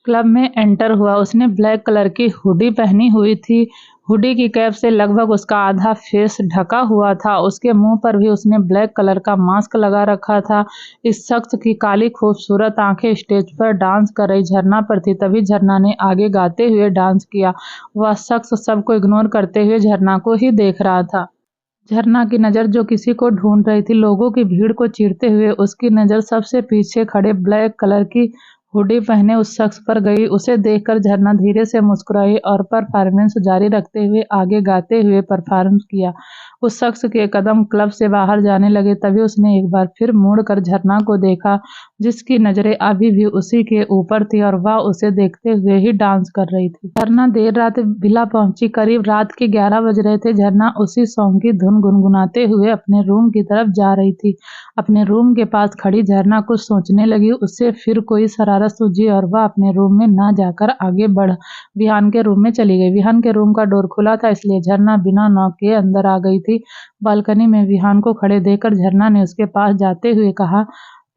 क्लब में एंटर हुआ। उसने ब्लैक कलर की हुडी पहनी हुई थी। हुडी की कैप से लगभग उसका आधा फेस ढका हुआ था। उसके मुंह पर भी उसने ब्लैक कलर का मास्क लगा रखा था। इस शख्स की काली खूबसूरत आंखें स्टेज पर डांस कर रही झरना पर थी। तभी झरना ने आगे गाते हुए डांस किया। वह शख्स सबको इग्नोर करते हुए झरना को ही देख रहा था। झरना की नज़र जो किसी को ढूंढ रही थी, लोगों की भीड़ को चीरते हुए उसकी नज़र सबसे पीछे खड़े ब्लैक कलर की हुडी पहने उस शख्स पर गई। उसे देखकर झरना धीरे से मुस्कुराई और परफॉर्मेंस जारी रखते हुए आगे गाते हुए परफॉर्म किया। उस शख्स के कदम क्लब से बाहर जाने लगे, तभी उसने एक बार फिर मुड़कर झरना को देखा, जिसकी नज़रें अभी भी उसी के ऊपर थी और वह उसे देखते हुए ही डांस कर रही थी। झरना देर रात विला पहुंची। करीब रात के 11 बज रहे थे। झरना उसी सॉन्ग की धुन गुनगुनाते हुए अपने रूम की तरफ जा रही थी। अपने रूम के पास खड़ी झरना कुछ सोचने लगी। उससे फिर कोई शरारत सूझी और वह अपने रूम में ना जाकर आगे बढ़ विहान के रूम में चली गई। विहान के रूम का डोर खुला था, इसलिए झरना बिना नॉक किए अंदर आ गई थी। बालकनी में विहान को खड़े देखकर झरना ने उसके पास जाते हुए कहा,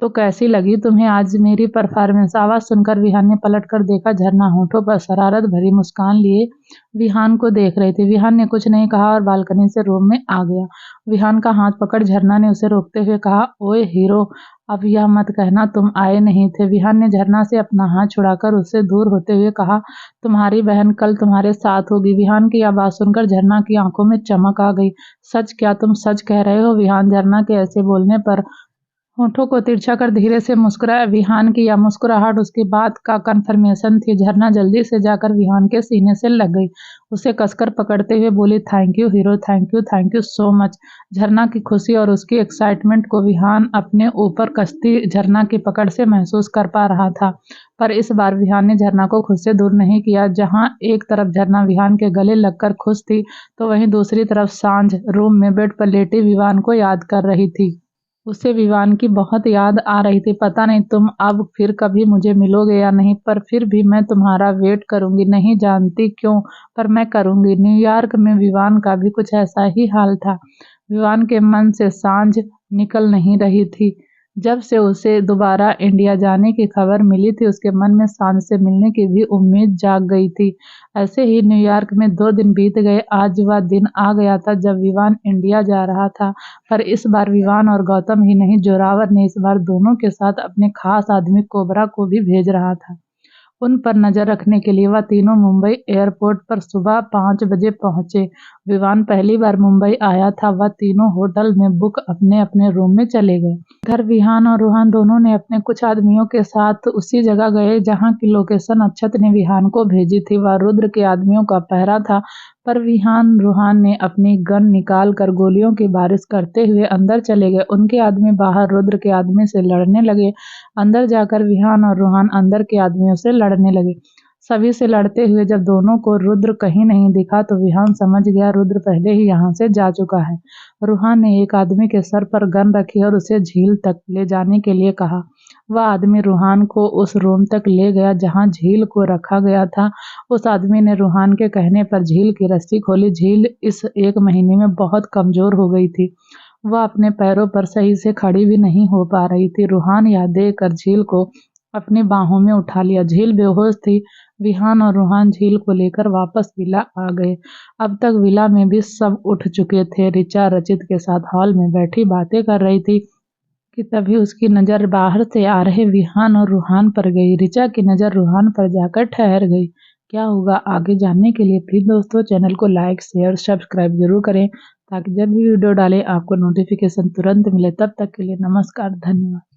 तो कैसी लगी तुम्हें आज मेरी परफॉर्मेंस? आवाज सुनकर विहान ने पलट कर देखा। झरना होठों पर शरारत भरी मुस्कान लिए विहान को देख रही थी। विहान ने कुछ नहीं कहा और बालकनी से रूम में आ गया। विहान का हाथ पकड़ झरना ने उसे रोकते हुए कहा, ओए हीरो, अब यह मत कहना तुम आए नहीं थे। विहान ने झरना से अपना हाथ छुड़ाकर उससे दूर होते हुए कहा, तुम्हारी बहन कल तुम्हारे साथ होगी। विहान की यह बात सुनकर झरना की आंखों में चमक आ गई। सच? क्या तुम सच कह रहे हो? विहान झरना के ऐसे बोलने पर होठों को तिरछा कर धीरे से मुस्कुराया। विहान की यह मुस्कुराहट उसकी बात का कन्फर्मेशन थी। झरना जल्दी से जाकर विहान के सीने से लग गई, उसे कसकर पकड़ते हुए बोली, thank you hero, thank you so much. झरना की खुशी और उसकी एक्साइटमेंट को विहान अपने ऊपर कसती झरना की पकड़ से महसूस कर पा रहा था। पर इस बार विहान ने झरना को खुद से दूर नहीं किया। जहां एक तरफ झरना विहान के गले लगकर खुश थी, तो वहीं दूसरी तरफ सांझ रूम में बेड पर लेटी विवान को याद कर रही थी। उसे विवान की बहुत याद आ रही थी। पता नहीं तुम अब फिर कभी मुझे मिलोगे या नहीं, पर फिर भी मैं तुम्हारा वेट करूंगी। नहीं जानती क्यों, पर मैं करूंगी। न्यूयॉर्क में विवान का भी कुछ ऐसा ही हाल था। विवान के मन से सांझ निकल नहीं रही थी। जब से उसे दोबारा इंडिया जाने की खबर मिली थी, उसके मन में सांझ से मिलने की भी उम्मीद जाग गई थी। ऐसे ही न्यूयॉर्क में 2 दिन बीत गए। आज वह दिन आ गया था जब विवान इंडिया जा रहा था। पर इस बार विवान और गौतम ही नहीं, जोरावर ने इस बार दोनों के साथ अपने खास आदमी कोबरा को भी भेज रहा था। उन पर नजर रखने के लिए वह तीनों मुंबई एयरपोर्ट पर सुबह 5 बजे पहुंचे। विवान पहली बार मुंबई आया था। वह तीनों होटल में बुक अपने अपने रूम में चले गए। इधर विहान और रूहान दोनों ने अपने कुछ आदमियों के साथ उसी जगह गए जहां की लोकेशन अक्षत ने विहान को भेजी थी। वह रुद्र के आदमियों का पहरा था, पर विहान रूहान ने अपनी गन निकाल कर गोलियों की बारिश करते हुए अंदर चले गए। उनके आदमी बाहर रुद्र के आदमी से लड़ने लगे। अंदर जाकर विहान और रूहान अंदर के आदमियों से लड़ने लगे। सभी से लड़ते हुए जब दोनों को रुद्र कहीं नहीं दिखा, तो विहान समझ गया रुद्र पहले ही यहाँ से जा चुका है। रूहान ने एक आदमी के सर पर गन रखी और उसे झील तक ले जाने के लिए कहा। वह आदमी रूहान को उस रूम तक ले गया जहाँ झील को रखा गया था। उस आदमी ने रूहान के कहने पर झील की रस्सी खोली। झील इस 1 महीने में बहुत कमजोर हो गई थी। वह अपने पैरों पर सही से खड़ी भी नहीं हो पा रही थी। रूहान यह देखकर झील को अपनी बाहों में उठा लिया। झील बेहोश थी। विहान और रूहान झील को लेकर वापस विला आ गए। अब तक विला में भी सब उठ चुके थे। ऋचा रचित के साथ हॉल में बैठी बातें कर रही थी कि तभी उसकी नजर बाहर से आ रहे विहान और रूहान पर गई। ऋचा की नजर रूहान पर जाकर ठहर गई। क्या होगा आगे जानने के लिए प्लीज दोस्तों चैनल को लाइक शेयर सब्सक्राइब जरूर करें, ताकि जब भी वीडियो डालें आपको नोटिफिकेशन तुरंत मिले। तब तक के लिए नमस्कार, धन्यवाद।